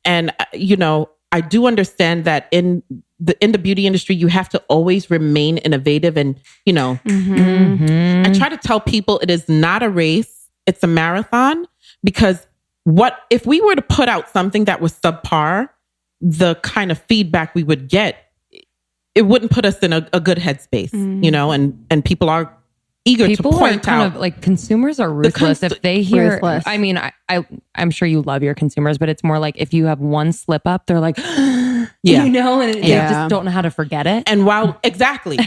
Speaker 1: And, you know, I do understand that in the beauty industry, you have to always remain innovative. And, you know, I try to tell people it is not a race, it's a marathon. Because if we were to put out something that was subpar, the kind of feedback we would get, it wouldn't put us in a good headspace, you know, and people are eager to point out.
Speaker 5: Like, consumers are ruthless. If they hear, I mean, I'm sure you love your consumers, but it's more like if you have one slip up, they're like, you know, and they just don't know how to forget it.
Speaker 1: And while, exactly.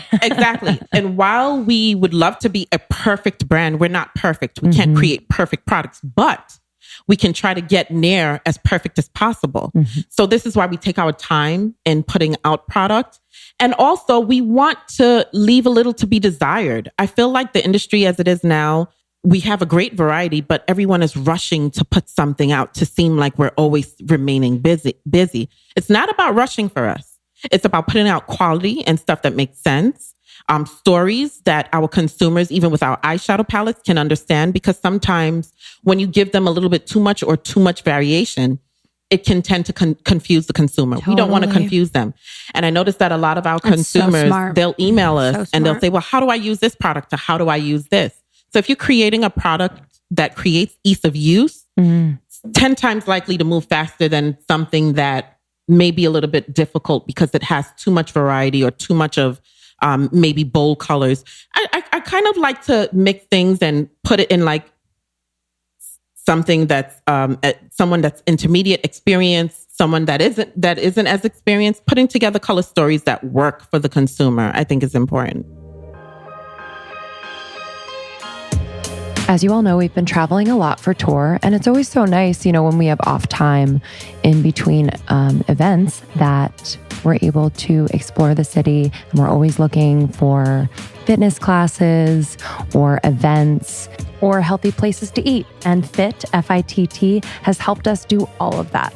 Speaker 1: And while we would love to be a perfect brand, we're not perfect. We can't create perfect products, but we can try to get near as perfect as possible. So this is why we take our time in putting out product. And also we want to leave a little to be desired. I feel like the industry as it is now, we have a great variety, but everyone is rushing to put something out to seem like we're always remaining busy. It's not about rushing for us. It's about putting out quality and stuff that makes sense. Stories that our consumers, even with our eyeshadow palettes, can understand, because sometimes when you give them a little bit too much or too much variation, it can tend to confuse the consumer. Totally. We don't want to confuse them. And I noticed that a lot of our consumers, they'll email us and they'll say, well, how do I use this product? Or how do I use this? So if you're creating a product that creates ease of use, 10 times likely to move faster than something that may be a little bit difficult because it has too much variety or too much of maybe bold colors. I kind of like to mix things and put it in like something that's someone that's intermediate experience, someone that isn't as experienced. Putting together color stories that work for the consumer, I think, is important.
Speaker 3: As you all know, we've been traveling a lot for tour, and it's always so nice, when we have off time in between events that we're able to explore the city. And we're always looking for fitness classes or events or healthy places to eat. And FITT, F-I-T-T, has helped us do all of that.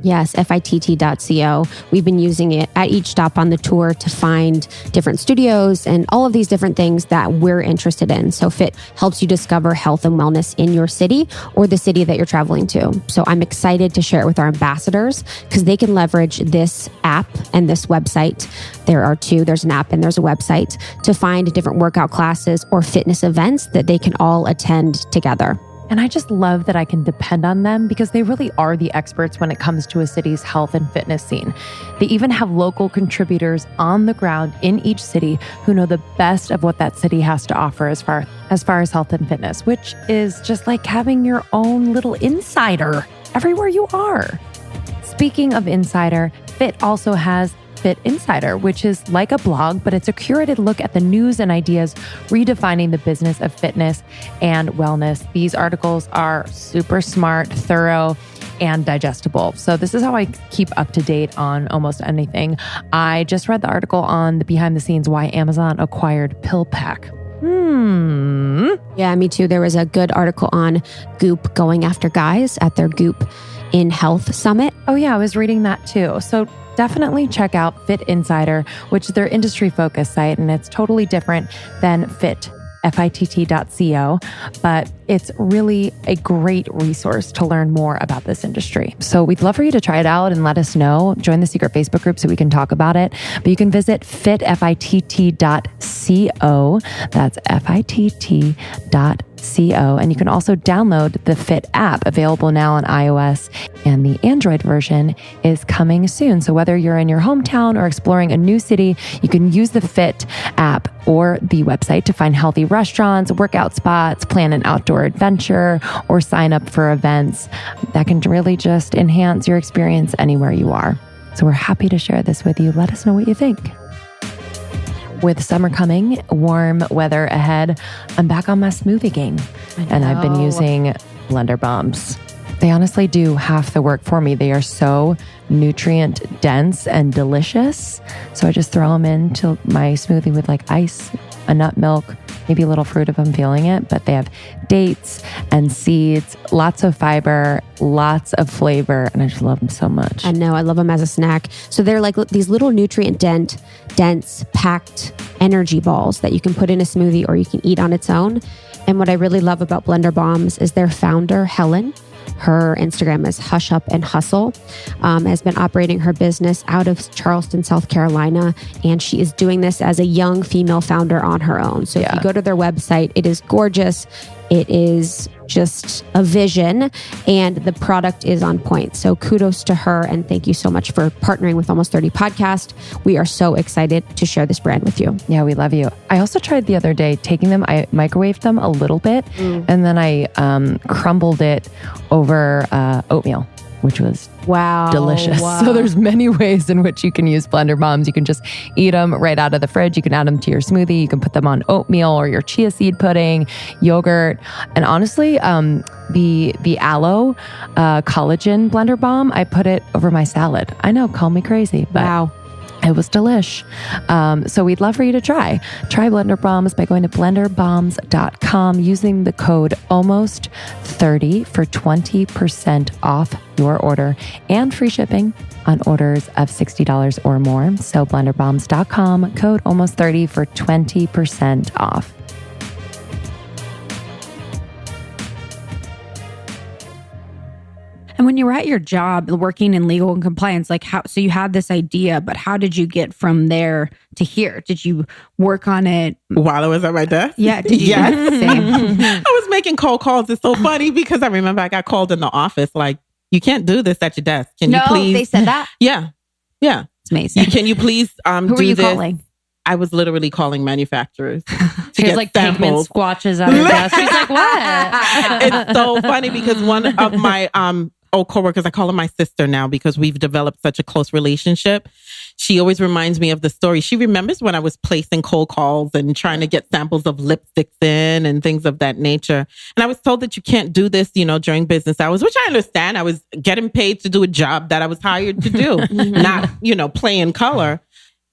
Speaker 2: Yes, FITT.co. We've been using it at each stop on the tour to find different studios and all of these different things that we're interested in. So FITT helps you discover health and wellness in your city or the city that you're traveling to. So I'm excited to share it with our ambassadors because they can leverage this app and this website. There are two. There's an app and there's a website to find different workout classes or fitness events that they can all attend together.
Speaker 3: And I just love that I can depend on them because they really are the experts when it comes to a city's health and fitness scene. They even have local contributors on the ground in each city who know the best of what that city has to offer as far as health and fitness, which is just like having your own little insider everywhere you are. Speaking of insider, FITT also has FITT Insider, which is like a blog, but it's a curated look at the news and ideas redefining the business of fitness and wellness. These articles are super smart, thorough, and digestible. So this is how I keep up to date on almost anything. I just read the article on the behind the scenes why Amazon acquired PillPack.
Speaker 2: Yeah, me too. There was a good article on Goop going after guys at their Goop in Health Summit.
Speaker 3: Oh yeah, I was reading that too. So definitely check out FITT Insider, which is their industry-focused site, and it's totally different than FITT, FITT.co, but it's really a great resource to learn more about this industry. So we'd love for you to try it out and let us know. Join the secret Facebook group so we can talk about it. But you can visit FITT.co. That's FITT.co. And you can also download the FITT app, available now on iOS, and the Android version is coming soon. So whether you're in your hometown or exploring a new city, you can use the FITT app or the website to find healthy restaurants, workout spots, plan an outdoor adventure, or sign up for events that can really just enhance your experience anywhere you are. So we're happy to share this with you. Let us know what you think. With summer coming, warm weather ahead, I'm back on my smoothie game. And I've been using blender bombs. They honestly do half the work for me. They are so nutrient dense and delicious. So I just throw them into my smoothie with like ice, a nut milk, maybe a little fruit if I'm feeling it. But they have dates and seeds, lots of fiber, lots of flavor. And I just love them so much.
Speaker 2: I know. I love them as a snack. So they're like these little nutrient dense, packed energy balls that you can put in a smoothie or you can eat on its own. And what I really love about Blender Bombs is their founder, Helen. Her Instagram is Hush Up and Hustle, has been operating her business out of Charleston, South Carolina. And she is doing this as a young female founder on her own. So if you go to their website, it is gorgeous. It is just a vision and the product is on point. So kudos to her. And thank you so much for partnering with Almost 30 Podcast. We are so excited to share this brand with you.
Speaker 3: Yeah, we love you. I also tried the other day taking them, I microwaved them a little bit and then I crumbled it over oatmeal, which was delicious. Wow. So there's many ways in which you can use blender bombs. You can just eat them right out of the fridge. You can add them to your smoothie. You can put them on oatmeal or your chia seed pudding, yogurt. And honestly, the aloe collagen blender bomb, I put it over my salad. I know, call me crazy, but It was delish. So we'd love for you to try. Try Blender Bombs by going to blenderbombs.com using the code ALMOST30 for 20% off your order and free shipping on orders of $60 or more. So blenderbombs.com, code ALMOST30 for 20% off.
Speaker 4: And when you were at your job working in legal and compliance, like so you had this idea, but how did you get from there to here? Did you work on it
Speaker 1: while I was at my desk?
Speaker 4: Yeah. Did you?
Speaker 1: Yes. I was making cold calls. It's so funny because I remember I got called in the office like, you can't do this at your desk. Can you please?
Speaker 4: They said that?
Speaker 1: Yeah.
Speaker 4: It's amazing.
Speaker 1: Can you please
Speaker 4: Who were you calling?
Speaker 1: I was literally calling manufacturers.
Speaker 5: She has like pigment squatches on her desk. She's like, what?
Speaker 1: It's so funny because one of my old coworkers, I call her my sister now because we've developed such a close relationship. She always reminds me of the story. She remembers when I was placing cold calls and trying to get samples of lipsticks in and things of that nature. And I was told that you can't do this, during business hours, which I understand. I was getting paid to do a job that I was hired to do, not, play in color.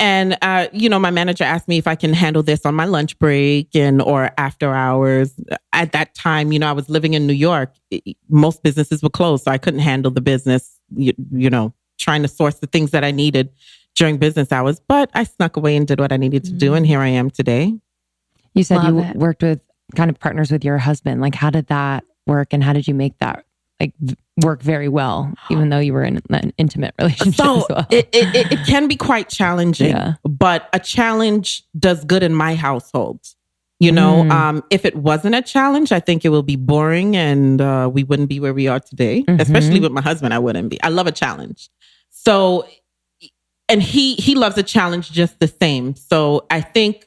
Speaker 1: And, my manager asked me if I can handle this on my lunch break or after hours. At that time, I was living in New York. Most businesses were closed, so I couldn't handle the business, trying to source the things that I needed during business hours. But I snuck away and did what I needed to do. And here I am today.
Speaker 3: You said worked with kind of partners with your husband. Like, how did that work? And how did you make that work very well, even though you were in an intimate relationship as well?
Speaker 1: It can be quite challenging, but a challenge does good in my household. If it wasn't a challenge, I think it will be boring and we wouldn't be where we are today, especially with my husband. I wouldn't be. I love a challenge. So, and he loves a challenge just the same. So I think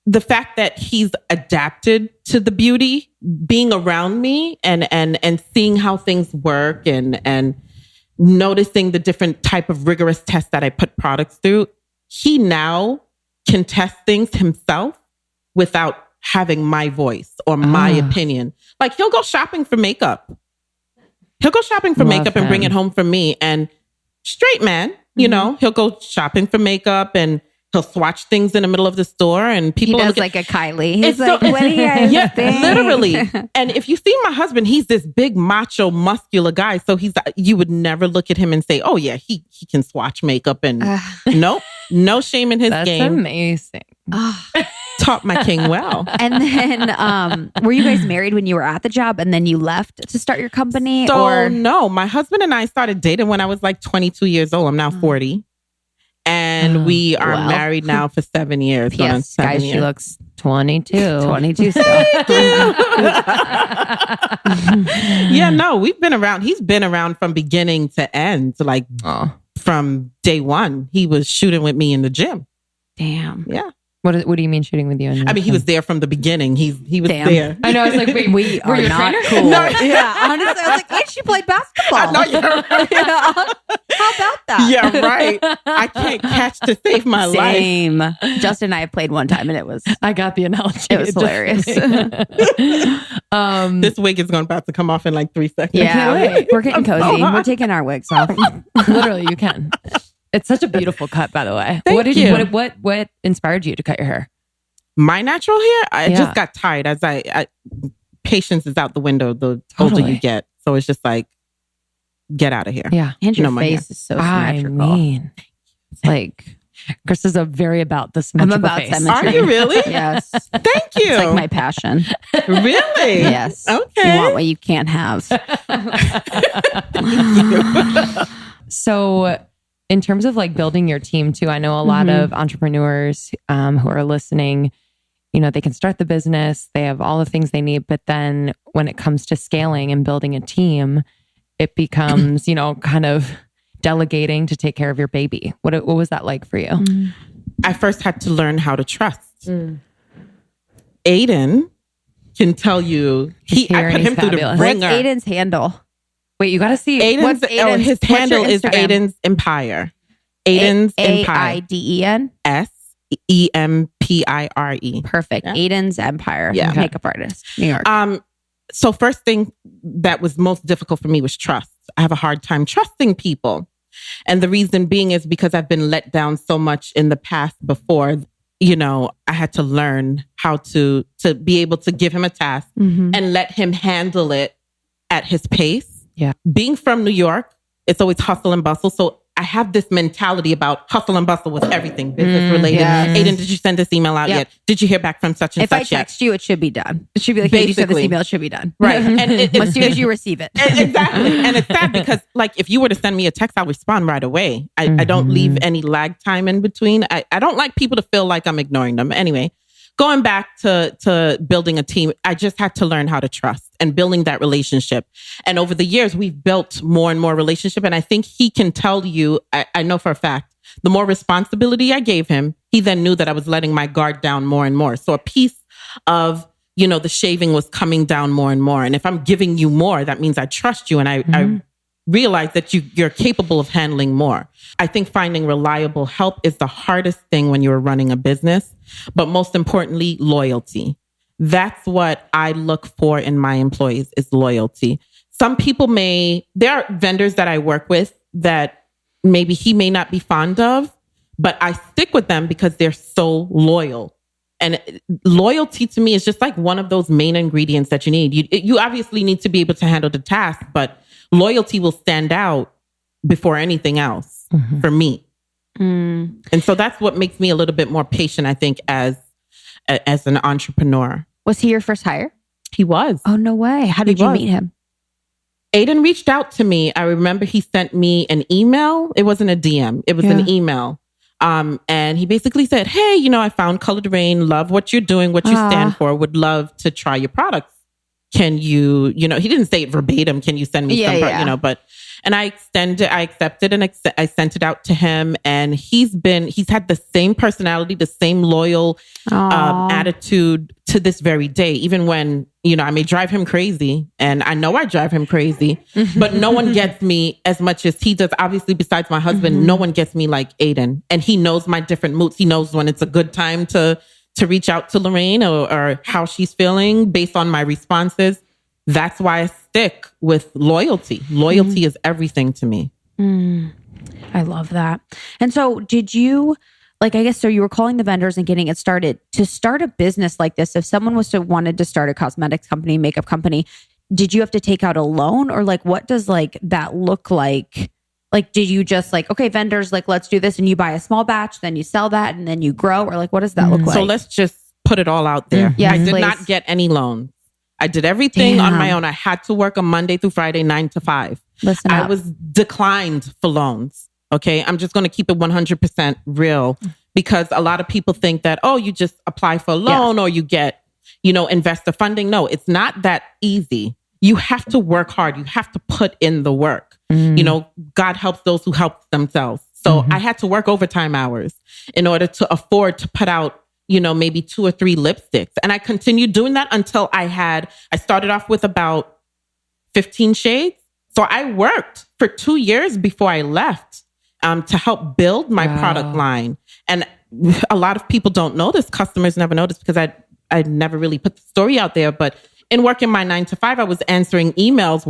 Speaker 1: the fact that he's adapted to the beauty, being around me and seeing how things work and noticing the different type of rigorous tests that I put products through, he now can test things himself without having my voice or my opinion. Like he'll go shopping for makeup. And bring it home for me. And straight man, he'll go shopping for makeup and he'll swatch things in the middle of the store and people
Speaker 4: he does like a Kylie. He's like, what do you guys think?
Speaker 1: Literally. And if you see my husband, he's this big macho muscular guy. So you would never look at him and say, oh yeah, he can swatch makeup and nope, no shame in his game.
Speaker 5: That's amazing.
Speaker 1: Taught my king well.
Speaker 4: And then were you guys married when you were at the job and then you left to start your company?
Speaker 1: No, my husband and I started dating when I was like 22 years old. I'm now 40. And we are married now for 7 years.
Speaker 4: Yes, guys, she looks
Speaker 5: 22.
Speaker 4: 22 still.
Speaker 1: Yeah, no, we've been around. He's been around from beginning to end. Like from day one, he was shooting with me in the gym.
Speaker 4: Damn.
Speaker 1: Yeah.
Speaker 3: What do you mean shooting with you?
Speaker 1: He was there from the beginning. He was there.
Speaker 5: I know. I was like, wait,
Speaker 4: we are not cool.
Speaker 1: No,
Speaker 4: yeah, honestly, I was like, wait, she played basketball.
Speaker 1: I know you're right.
Speaker 4: How about that?
Speaker 1: Yeah, right. I can't catch to save my life.
Speaker 4: Same. Justin and I have played one time and it was...
Speaker 5: I got the analogy.
Speaker 4: It was hilarious.
Speaker 1: This wig is about to come off in like 3 seconds.
Speaker 4: Yeah, we're getting cozy. We're taking our wigs off.
Speaker 5: Literally, you can. It's such a beautiful cut, by the way.
Speaker 1: Thank you.
Speaker 5: What inspired you to cut your hair?
Speaker 1: My natural hair? I just got tired. As I patience is out the window the older you get. So it's just like, get out of here.
Speaker 5: Yeah.
Speaker 4: And your face is so symmetrical.
Speaker 5: I mean, it's like, Chris is very about the symmetrical
Speaker 4: I'm about
Speaker 5: face.
Speaker 4: symmetry.
Speaker 1: Are you really?
Speaker 4: Yes.
Speaker 1: Thank you.
Speaker 4: It's like my passion.
Speaker 1: Really?
Speaker 4: Yes.
Speaker 1: Okay.
Speaker 4: You want what you can't have.
Speaker 5: So in terms of like building your team too, I know a lot of entrepreneurs who are listening, they can start the business, they have all the things they need, but then when it comes to scaling and building a team, it becomes, kind of delegating to take care of your baby. What was that like for you?
Speaker 1: I first had to learn how to trust. Aiden can tell you, I put him through the ringer.
Speaker 4: What's Aiden's handle?
Speaker 5: Wait, you got to see.
Speaker 1: His handle is Aiden's Empire. Aiden's Empire.
Speaker 4: Aiden?
Speaker 1: SEMPIRE.
Speaker 4: Perfect.
Speaker 1: Yeah.
Speaker 4: Aiden's Empire.
Speaker 1: Yeah.
Speaker 4: Makeup artist. New York.
Speaker 1: So first thing that was most difficult for me was trust. I have a hard time trusting people. And the reason being is because I've been let down so much in the past before. You know, I had to learn how to be able to give him a task and let him handle it at his pace.
Speaker 5: Yeah.
Speaker 1: Being from New York, it's always hustle and bustle. So I have this mentality about hustle and bustle with everything business related. Yes. Aiden, did you send this email out yet? Did you hear back from such and
Speaker 4: if
Speaker 1: such
Speaker 4: If I text you, it should be done. It should be like, hey, you sent this email, it should be done.
Speaker 1: Right. And
Speaker 4: as soon as you receive it.
Speaker 1: Exactly. And it's sad because like, if you were to send me a text, I'll respond right away. I don't leave any lag time in between. I don't like people to feel like I'm ignoring them. Anyway, going back to building a team, I just had to learn how to trust and building that relationship. And over the years, we've built more and more relationship. And I think he can tell you, I know for a fact, the more responsibility I gave him, he then knew that I was letting my guard down more and more. So a piece of, you know, the shaving was coming down more and more. And if I'm giving you more, that means I trust you. And I realize that you're capable of handling more. I think finding reliable help is the hardest thing when you're running a business, but most importantly, loyalty. That's what I look for in my employees is loyalty. Some people there are vendors that I work with that maybe he may not be fond of, but I stick with them because they're so loyal. And loyalty to me is just like one of those main ingredients that you need. You obviously need to be able to handle the task, but loyalty will stand out before anything else for me. And so that's what makes me a little bit more patient, I think, as an entrepreneur.
Speaker 4: Was he your first hire?
Speaker 1: He was.
Speaker 4: Oh, no way. How did you meet him?
Speaker 1: Aiden reached out to me. I remember he sent me an email. It wasn't a DM. It was an email. And he basically said, hey, you know, I found Coloured Raine, love what you're doing, what you stand for, would love to try your products. Can you, he didn't say it verbatim. Can you send me some, and I accepted and I sent it out to him, and he's had the same personality, the same loyal attitude to this very day, even when, I may drive him crazy, and I know I drive him crazy, but no one gets me as much as he does. Obviously, besides my husband, no one gets me like Aiden, and he knows my different moods. He knows when it's a good time to reach out to Loraine or how she's feeling based on my responses. That's why I stick with loyalty. Loyalty is everything to me.
Speaker 4: I love that. And so did you, so you were calling the vendors and getting it started. To start a business like this, if someone wanted to start a cosmetics company, makeup company, did you have to take out a loan, or what does that look like? Did you just okay, vendors, let's do this, and you buy a small batch, then you sell that, and then you grow? Or what does that look like?
Speaker 1: So let's just put it all out there.
Speaker 4: Yes,
Speaker 1: I did not get any loans. I did everything on my own. I had to work a Monday through Friday, 9 to 5.
Speaker 4: Listen up.
Speaker 1: I was declined for loans. Okay. I'm just going to keep it 100% real, because a lot of people think that, you just apply for a loan or you get, investor funding. No, it's not that easy. You have to work hard. You have to put in the work. God helps those who help themselves. So I had to work overtime hours in order to afford to put out, maybe 2 or 3 lipsticks. And I continued doing that until I started off with about 15 shades. So I worked for 2 years before I left to help build my product line. And a lot of people don't know this. Customers never know this because I never really put the story out there. But in working my 9 to 5, I was answering emails,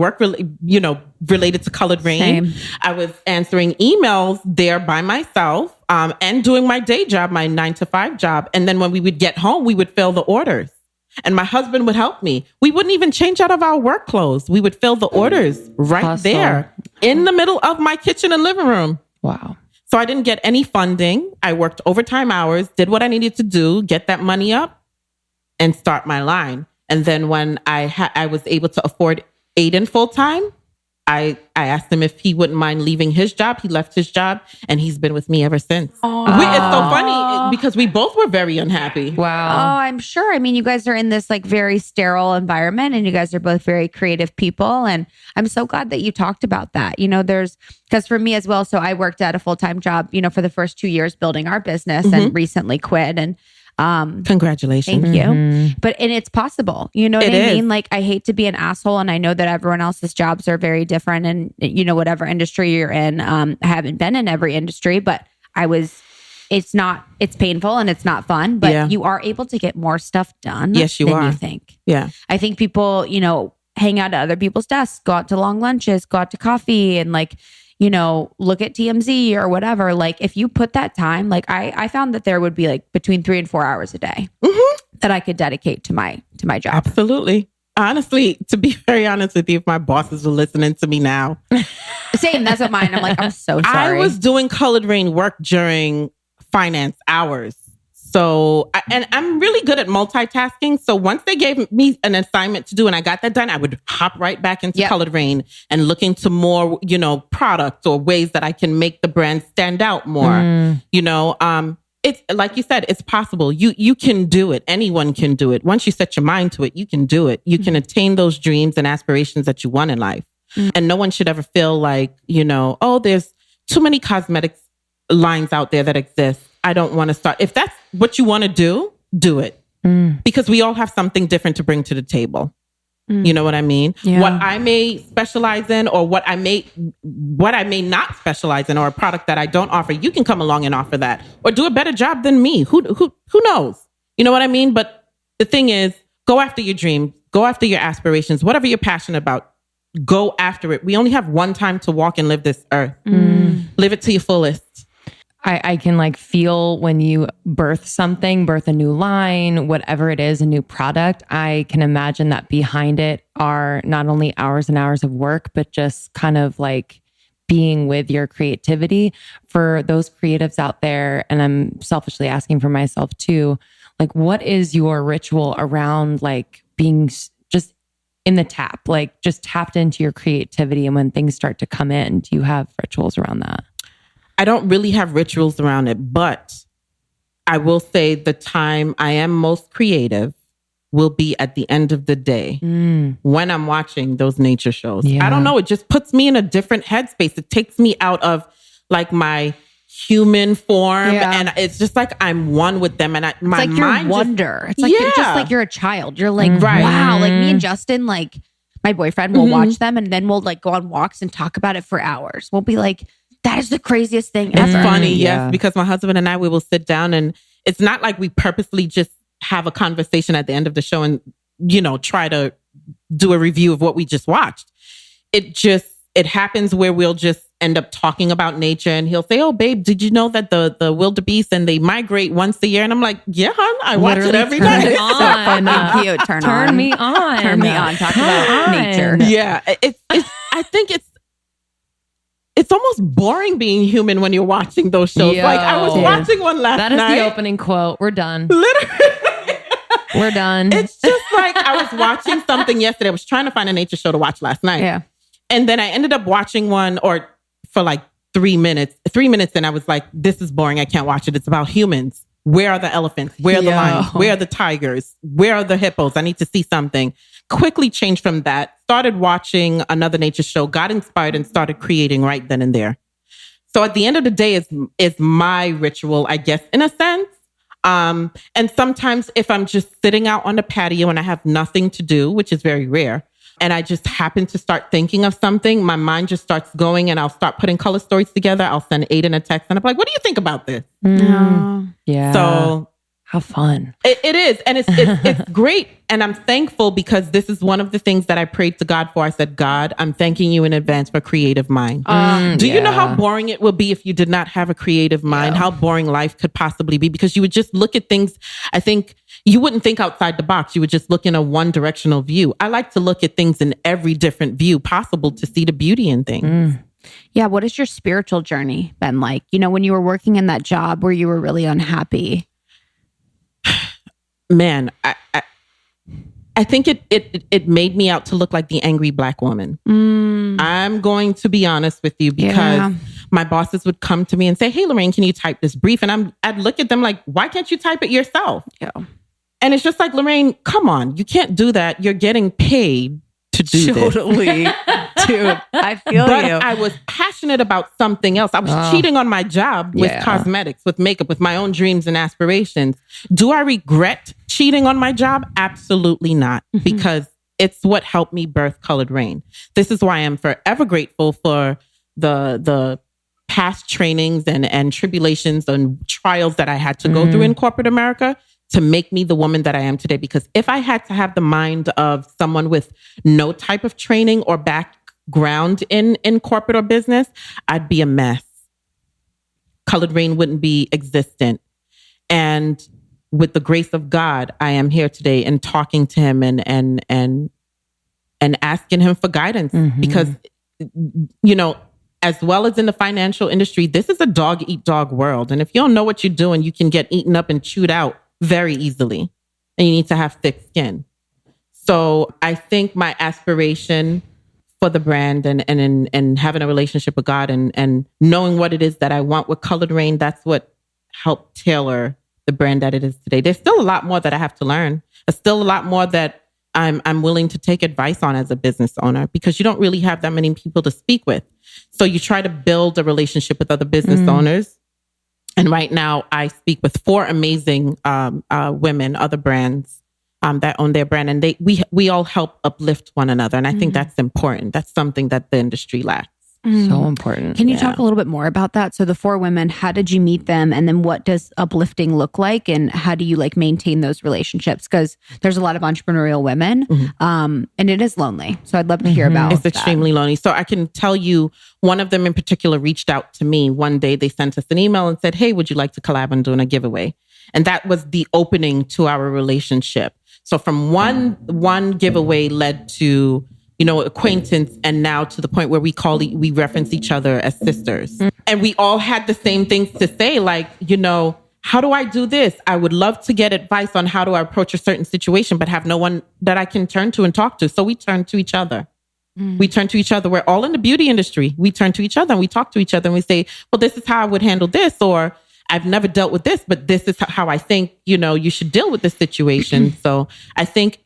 Speaker 1: related to Coloured Raine. I was answering emails there by myself and doing my day job, my 9 to 5 job. And then when we would get home, we would fill the orders. And my husband would help me. We wouldn't even change out of our work clothes. We would fill the orders right there in the middle of my kitchen and living room.
Speaker 5: Wow.
Speaker 1: So I didn't get any funding. I worked overtime hours, did what I needed to do, get that money up, and start my line. And then when I was able to afford Aiden full time, I asked him if he wouldn't mind leaving his job. He left his job, and he's been with me ever since. It's so funny because we both were very unhappy.
Speaker 5: Wow.
Speaker 4: Oh, I'm sure. I mean, you guys are in this very sterile environment, and you guys are both very creative people. And I'm so glad that you talked about that. Because for me as well, so I worked at a full-time job, for the first 2 years building our business and recently quit. And
Speaker 1: congratulations.
Speaker 4: Thank you. But it's possible. You know what I mean? I hate to be an asshole, and I know that everyone else's jobs are very different, and whatever industry you're in. I haven't been in every industry, but it's painful and it's not fun, but you are able to get more stuff done.
Speaker 1: Yes, you
Speaker 4: than
Speaker 1: are.
Speaker 4: You think.
Speaker 1: Yeah.
Speaker 4: I think people, hang out at other people's desks, go out to long lunches, go out to coffee, and look at TMZ or whatever. Like if you put that time, like I found that there would be like between 3 and 4 hours a day that I could dedicate to my job.
Speaker 1: Absolutely. Honestly, to be very honest with you, if my bosses were listening to me now.
Speaker 4: Same, that's what mine. I'm like, I'm so sorry.
Speaker 1: I was doing Coloured Raine work during finance hours. So, and I'm really good at multitasking. So once they gave me an assignment to do and I got that done, I would hop right back into Coloured Raine and look into more, products or ways that I can make the brand stand out more. It's like you said, it's possible. You can do it. Anyone can do it. Once you set your mind to it, you can do it. You can attain those dreams and aspirations that you want in life. And no one should ever feel like, there's too many cosmetics lines out there that exist. I don't want to start. If that's what you want to do it. Because we all have something different to bring to the table. You know what I mean? Yeah. What I may specialize in or what I may not specialize in or a product that I don't offer, you can come along and offer that or do a better job than me. Who knows? You know what I mean? But the thing is, go after your dreams, go after your aspirations, whatever you're passionate about, go after it. We only have one time to walk and live this earth. Live it to your fullest.
Speaker 5: I can feel when you birth a new line, whatever it is, a new product. I can imagine that behind it are not only hours and hours of work, but just kind of being with your creativity. For those creatives out there, and I'm selfishly asking for myself too, what is your ritual around being just in the tap, just tapped into your creativity? And when things start to come in, do you have rituals around that?
Speaker 1: I don't really have rituals around it, but I will say the time I am most creative will be at the end of the day when I'm watching those nature shows. Yeah. I don't know. It just puts me in a different headspace. It takes me out of my human form and it's just I'm one with them. And my mind
Speaker 4: wonder. It's you're a child. You're wow. Me and Justin, my boyfriend will watch them and then we'll go on walks and talk about it for hours. We'll be that is the craziest thing ever.
Speaker 1: It's funny, yes, because my husband and I, we will sit down and it's not like we purposely just have a conversation at the end of the show and, try to do a review of what we just watched. It happens where we'll just end up talking about nature and he'll say, oh, babe, did you know that the wildebeest and they migrate once a year? And I'm like, yeah, hon, I watch it every night.
Speaker 4: Thank you. Turn me on. Turn me on. Talk about nature.
Speaker 1: Yeah. I think it's almost boring being human when you're watching those shows. I was watching one last night.
Speaker 5: That is the opening quote. We're done.
Speaker 1: Literally.
Speaker 5: We're done.
Speaker 1: It's just I was watching something yesterday. I was trying to find a nature show to watch last night. Yeah. And then I ended up watching one for 3 minutes. 3 minutes and I was like, this is boring. I can't watch it. It's about humans. Where are the elephants? Where are the lions? Where are the tigers? Where are the hippos? I need to see something. Quickly changed from that. Started watching another nature show, got inspired and started creating right then and there. So at the end of the day is my ritual, I guess, in a sense. And sometimes if I'm just sitting out on the patio and I have nothing to do, which is very rare, and I just happen to start thinking of something, my mind just starts going and I'll start putting color stories together. I'll send Aiden a text and I'm like, what do you think about this?
Speaker 5: Yeah.
Speaker 1: So
Speaker 5: how fun.
Speaker 1: It is. And it's great. And I'm thankful because this is one of the things that I prayed to God for. I said, God, I'm thanking you in advance for creative mind. Do you know how boring it would be if you did not have a creative mind? How boring life could possibly be? Because you would just look at things. I think you wouldn't think outside the box. You would just look in a one-directional view. I like to look at things in every different view possible to see the beauty in things.
Speaker 4: Yeah. What has your spiritual journey been like? When you were working in that job where you were really unhappy?
Speaker 1: Man, I think it made me out to look like the angry Black woman. I'm going to be honest with you because my bosses would come to me and say, hey, Loraine, can you type this brief? And I'd look at them like, why can't you type it yourself? Yeah. And it's just like, Loraine, come on, you can't do that. You're getting paid to do this.
Speaker 4: Totally. Dude, I feel
Speaker 1: but
Speaker 4: you.
Speaker 1: I was passionate about something else. I was cheating on my job with cosmetics, with makeup, with my own dreams and aspirations. Do I regret cheating on my job? Absolutely not, because it's what helped me birth Coloured Raine. This is why I'm forever grateful for the past trainings and tribulations and trials that I had to go through in corporate America to make me the woman that I am today. Because if I had to have the mind of someone with no type of training or ground in corporate or business, I'd be a mess. Coloured Raine wouldn't be existent. And with the grace of God, I am here today and talking to him and asking him for guidance because, as well as in the financial industry, this is a dog eat dog world. And if you don't know what you're doing, you can get eaten up and chewed out very easily. And you need to have thick skin. So I think my aspiration for the brand and having a relationship with God and knowing what it is that I want with Coloured Raine, that's what helped tailor the brand that it is today. There's still a lot more that I have to learn. There's still a lot more that I'm willing to take advice on as a business owner, because you don't really have that many people to speak with. So you try to build a relationship with other business owners. And right now I speak with 4 amazing women, other brands that own their brand. And we all help uplift one another. And I think that's important. That's something that the industry lacks.
Speaker 5: So important.
Speaker 4: Can you talk a little bit more about that? So the 4 women, how did you meet them? And then what does uplifting look like? And how do you maintain those relationships? Because there's a lot of entrepreneurial women and it is lonely. So I'd love to hear about
Speaker 1: It's extremely lonely. So I can tell you, one of them in particular reached out to me one day. They sent us an email and said, hey, would you like to collab on doing a giveaway? And that was the opening to our relationship. So from one giveaway led to acquaintance, and now to the point where we reference each other as sisters. And we all had the same things to say, how do I do this? I would love to get advice on how do I approach a certain situation, but have no one that I can turn to and talk to. So we turn to each other. We turn to each other. We're all in the beauty industry. We turn to each other and we talk to each other and we say, well, this is how I would handle this, or I've never dealt with this, but this is how I think, you should deal with this situation. So I think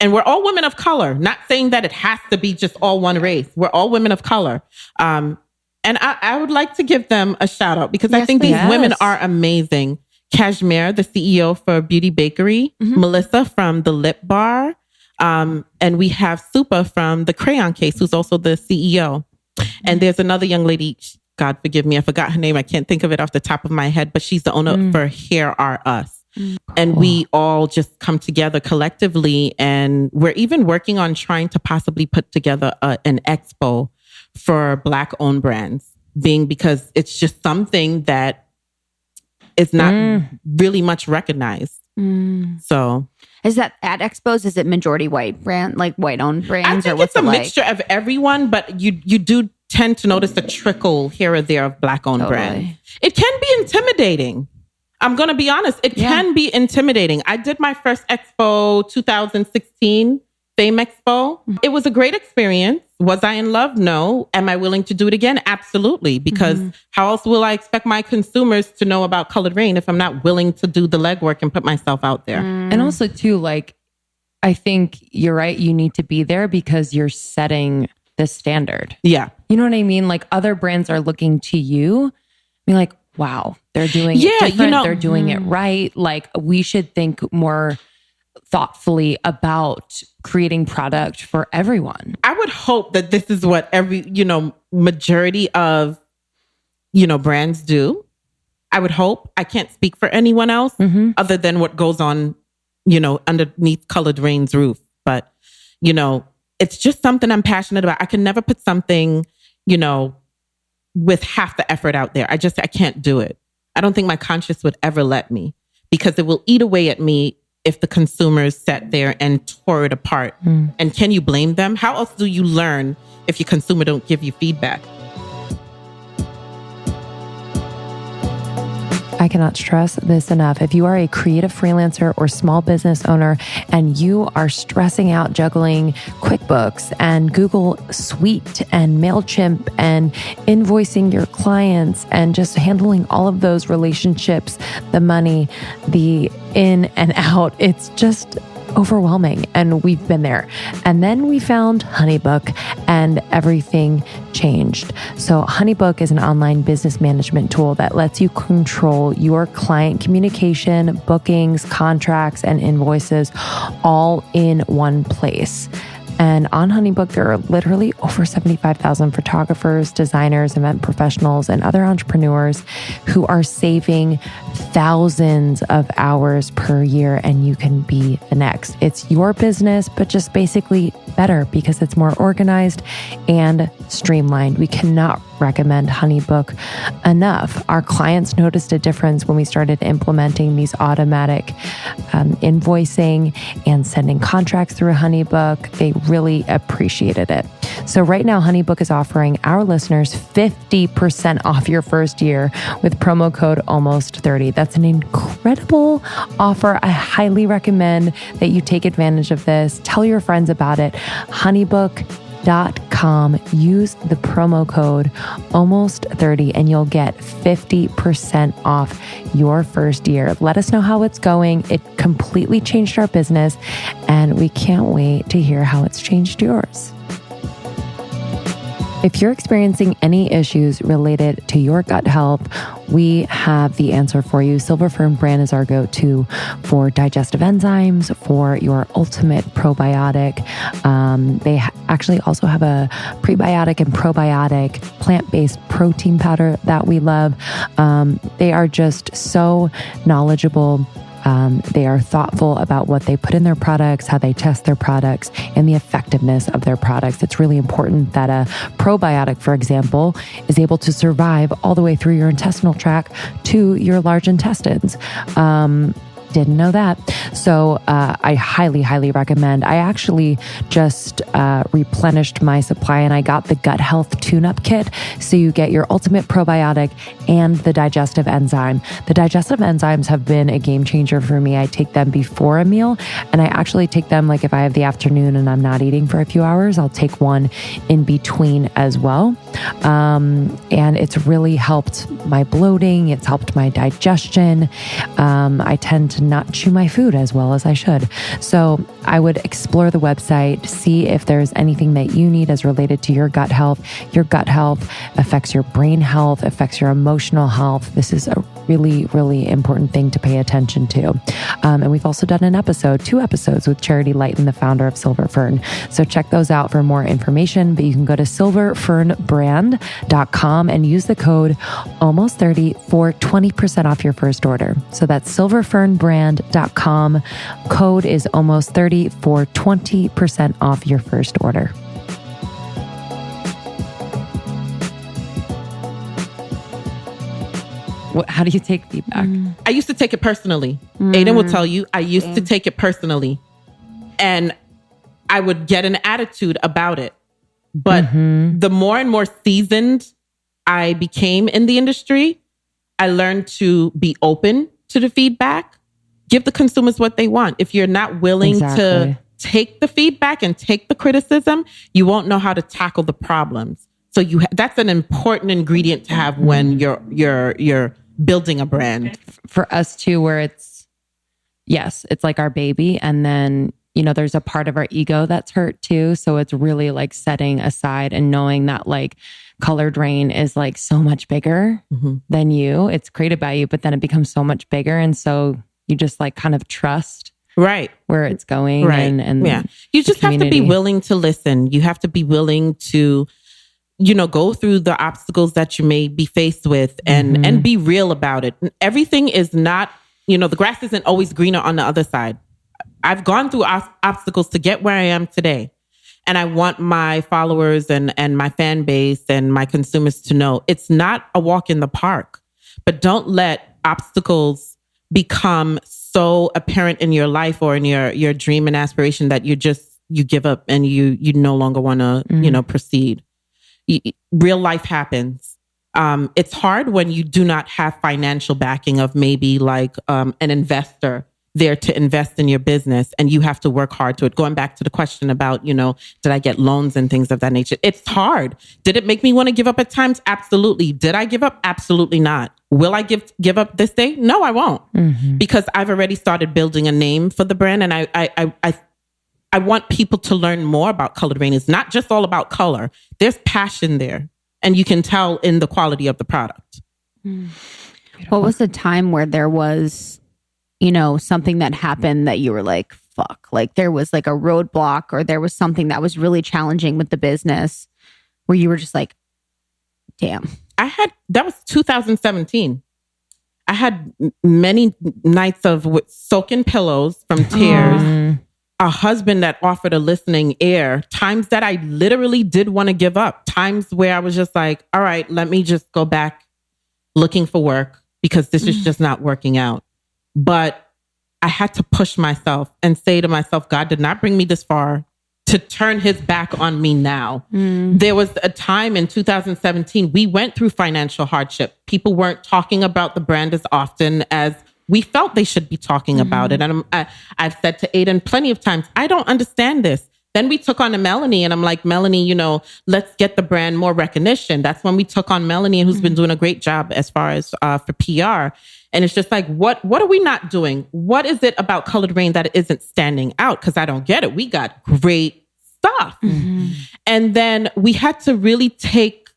Speaker 1: and we're all women of color, not saying that it has to be just all one race. We're all women of color. And I would like to give them a shout out, because I think these women are amazing. Kashmir, the CEO for Beauty Bakery, Melissa from the Lip Bar, and we have Supa from the Crayon Case, who's also the CEO. And there's another young lady, God forgive me, I forgot her name. I can't think of it off the top of my head, but she's the owner for Hair Are Us. And we all just come together collectively, and we're even working on trying to possibly put together an expo for Black owned brands, because it's just something that is not really much recognized. So
Speaker 4: is that at expos? Is it majority white brand, white owned brands?
Speaker 1: I think it's a mixture of everyone, but you do tend to notice a trickle here or there of Black owned brands. It can be intimidating. I'm going to be honest. It can be intimidating. I did my first expo, 2016, Fame Expo. It was a great experience. Was I in love? No. Am I willing to do it again? Absolutely. Because how else will I expect my consumers to know about Coloured Raine if I'm not willing to do the legwork and put myself out there?
Speaker 5: And also too, I think you're right. You need to be there because you're setting the standard.
Speaker 1: Yeah.
Speaker 5: You know what I mean? Other brands are looking to you. I mean, wow, they're doing it different. They're doing it right. We should think more thoughtfully about creating product for everyone.
Speaker 1: I would hope that this is what every, majority of, brands do. I would hope. I can't speak for anyone else other than what goes on, underneath Coloured Raine's roof. But, it's just something I'm passionate about. I can never put something, with half the effort out there. I can't do it. I don't think my conscience would ever let me, because it will eat away at me if the consumers sat there and tore it apart. And can you blame them? How else do you learn if your consumer don't give you feedback?
Speaker 3: I cannot stress this enough. If you are a creative freelancer or small business owner and you are stressing out juggling QuickBooks and Google Suite and MailChimp and invoicing your clients and just handling all of those relationships, the money, the in and out, it's just overwhelming. And we've been there. And then we found HoneyBook and everything changed. So HoneyBook is an online business management tool that lets you control your client communication, bookings, contracts, and invoices all in one place. And on HoneyBook, there are literally over 75,000 photographers, designers, event professionals, and other entrepreneurs who are saving thousands of hours per year, and you can be the next. It's your business, but just basically better because it's more organized and streamlined. We cannot recommend HoneyBook enough. Our clients noticed a difference when we started implementing these automatic invoicing and sending contracts through HoneyBook. They really appreciated it. So right now, HoneyBook is offering our listeners 50% off your first year with promo code almost30. That's an incredible offer. I highly recommend that you take advantage of this. Tell your friends about it. honeybook.com. Use the promo code almost30 and you'll get 50% off your first year. Let us know how it's going. It completely changed our business and we can't wait to hear how it's changed yours. If you're experiencing any issues related to your gut health, we have the answer for you. Silver Fern brand is our go-to for digestive enzymes, for your ultimate probiotic. They actually also have a prebiotic and probiotic plant-based protein powder that we love. They are just so knowledgeable. They are thoughtful about what they put in their products, how they test their products, and the effectiveness of their products. It's really important that a probiotic, for example, is able to survive all the way through your intestinal tract to your large intestines. Didn't know that. So I highly, highly recommend. I actually just replenished my supply and I got the gut health tune-up kit. So you get your ultimate probiotic and the digestive enzyme. The digestive enzymes have been a game changer for me. I take them before a meal and I actually take them like if I have the afternoon and I'm not eating for a few hours, I'll take one in between as well. And it's really helped my bloating. It's helped my digestion. I tend to not chew my food as well as I should. So I would explore the website, see if there's anything that you need as related to your gut health. Your gut health affects your brain health, affects your emotional health. This is a really, really important thing to pay attention to. And we've also done two episodes with Charity Lighton, the founder of Silver Fern. So check those out for more information, but you can go to silverfernbrand.com and use the code almost30 for 20% off your first order. So that's silverfernbrand.com. Code is almost30 for 20% off your first order.
Speaker 5: How do you take feedback?
Speaker 1: I used to take it personally. Aiden will tell you, I used to take it personally. And I would get an attitude about it. But the more and more seasoned I became in the industry, I learned to be open to the feedback. Give the consumers what they want. If you're not willing to take the feedback and take the criticism, you won't know how to tackle the problems. So that's an important ingredient to have when you're building a brand.
Speaker 5: For us too, where it's like our baby. And then, there's a part of our ego that's hurt too. So it's really like setting aside and knowing that like Coloured Raine is like so much bigger than you. It's created by you, but then it becomes so much bigger. And so you just like kind of trust where it's going. And
Speaker 1: you just have to be willing to listen. You have to be willing to, go through the obstacles that you may be faced with and be real about it. Everything is not, the grass isn't always greener on the other side. I've gone through obstacles to get where I am today. And I want my followers and my fan base and my consumers to know it's not a walk in the park, but don't let obstacles become so apparent in your life or in your dream and aspiration that you give up and you no longer want to, proceed. Real life happens. It's hard when you do not have financial backing of maybe like an investor there to invest in your business and you have to work hard to it. Going back to the question about, did I get loans and things of that nature? It's hard. Did it make me want to give up at times? Absolutely. Did I give up? Absolutely not. Will I give up this day? No, I won't. Because I've already started building a name for the brand. And I want people to learn more about Coloured Raine. It's not just all about color. There's passion there. And you can tell in the quality of the product.
Speaker 4: What was the time where there was, something that happened that you were like, fuck, like there was like a roadblock or there was something that was really challenging with the business where you were just like, damn.
Speaker 1: That was 2017. I had many nights of soaking pillows from tears. a husband that offered a listening ear, times that I literally did want to give up, times where I was just like, all right, let me just go back looking for work because this is just not working out. But I had to push myself and say to myself, God did not bring me this far to turn his back on me now. There was a time in 2017, we went through financial hardship. People weren't talking about the brand as often as we felt they should be talking about it. And I've said to Aiden plenty of times, I don't understand this. Then we took on a Melanie and I'm like, Melanie, you know, let's get the brand more recognition. That's when we took on Melanie, who's been doing a great job as far as for PR. And it's just like, what are we not doing? What is it about Coloured Raine that isn't standing out? Because I don't get it. We got great stuff. And then we had to really take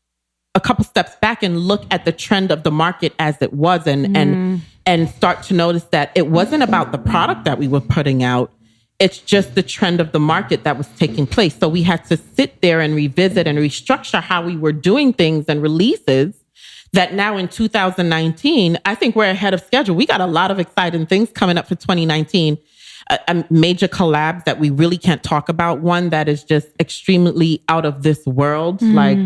Speaker 1: a couple steps back and look at the trend of the market as it was and start to notice that it wasn't about the product that we were putting out. It's just the trend of the market that was taking place. So we had to sit there and revisit and restructure how we were doing things and releases that now in 2019, I think we're ahead of schedule. We got a lot of exciting things coming up for 2019. A major collab that we really can't talk about. One that is just extremely out of this world. Like,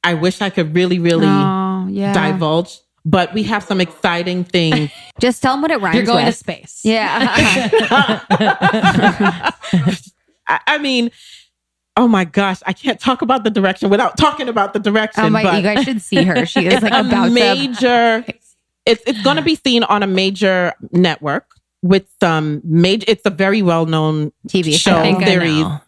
Speaker 1: I wish I could really divulge. But we have some exciting things.
Speaker 4: Just tell them what it rhymes with.
Speaker 5: You're going to space.
Speaker 4: Yeah.
Speaker 1: I mean, oh my gosh, I can't talk about the direction without talking about the direction.
Speaker 4: Oh my, you guys should see her. She is like about
Speaker 1: major. It's going to be seen on a major network with some major. It's a very well-known TV show.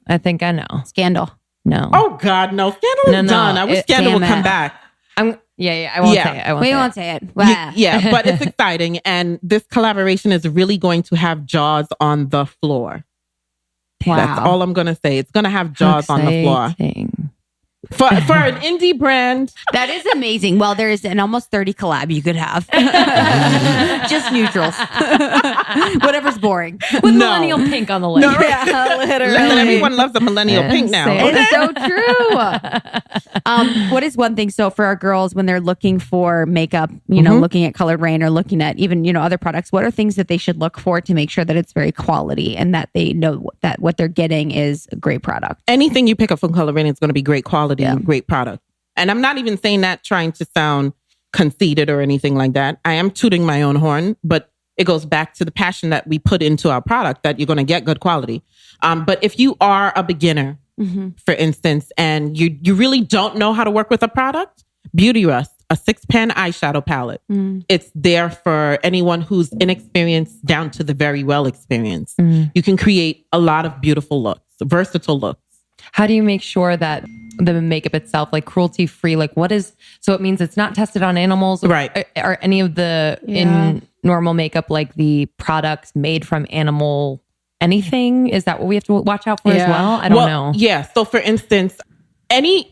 Speaker 5: I think I know.
Speaker 4: Scandal.
Speaker 5: No.
Speaker 1: Oh God, no. Scandal is done. I wish Scandal would come back.
Speaker 5: I won't say it.
Speaker 4: We won't say it. Wow.
Speaker 1: Yeah, but it's exciting. And this collaboration is really going to have Jaws on the floor.
Speaker 4: Wow.
Speaker 1: That's all I'm going to say. It's going to have Jaws on the floor. For an indie brand.
Speaker 4: That is amazing. Well, there is an almost 30 collab you could have. Just neutrals. Whatever's boring.
Speaker 5: With millennial pink on the list.
Speaker 1: No, yeah, literally. Everyone loves a millennial pink now.
Speaker 4: It's so true. What is one thing? So for our girls, when they're looking for makeup, you know, looking at Coloured Raine or looking at even, you know, other products, what are things that they should look for to make sure that it's very quality and that they know that what they're getting is a great product?
Speaker 1: Anything you pick up from Coloured Raine is going to be great quality. Great product. And I'm not even saying that trying to sound conceited or anything like that. I am tooting my own horn, but it goes back to the passion that we put into our product that you're going to get good quality. But if you are a beginner, for instance, and you really don't know how to work with a product, Beauty Rust, a 6-pan eyeshadow palette. It's there for anyone who's inexperienced down to the very well experienced. You can create a lot of beautiful looks, versatile looks.
Speaker 5: How do you make sure that the makeup itself, like cruelty-free, like what is, so it means it's not tested on animals,
Speaker 1: right?
Speaker 5: Or any of the, in normal makeup, like the products made from animal anything? Is that what we have to watch out for as well? I don't know.
Speaker 1: Yeah. So for instance, any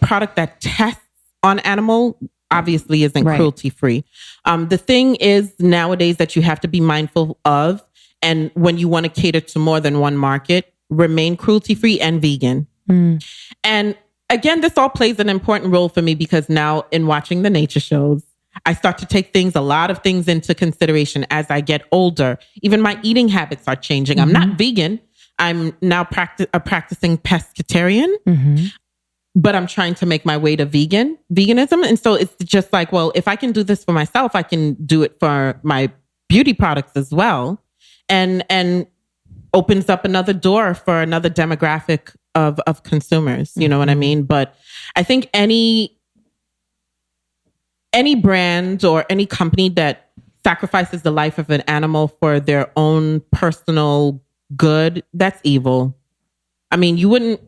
Speaker 1: product that tests on animal obviously isn't cruelty-free. The thing is nowadays that you have to be mindful of, and when you want to cater to more than one market, remain cruelty-free and vegan. And again, this all plays an important role for me because now in watching the nature shows, I start to take a lot of things into consideration as I get older. Even my eating habits are changing. I'm not vegan. I'm now a practicing pescatarian, but I'm trying to make my way to veganism. And so it's just like, well, if I can do this for myself, I can do it for my beauty products as well. And opens up another door for another demographic of consumers. You know what I mean? But I think any brand or any company that sacrifices the life of an animal for their own personal good, that's evil. I mean, you wouldn't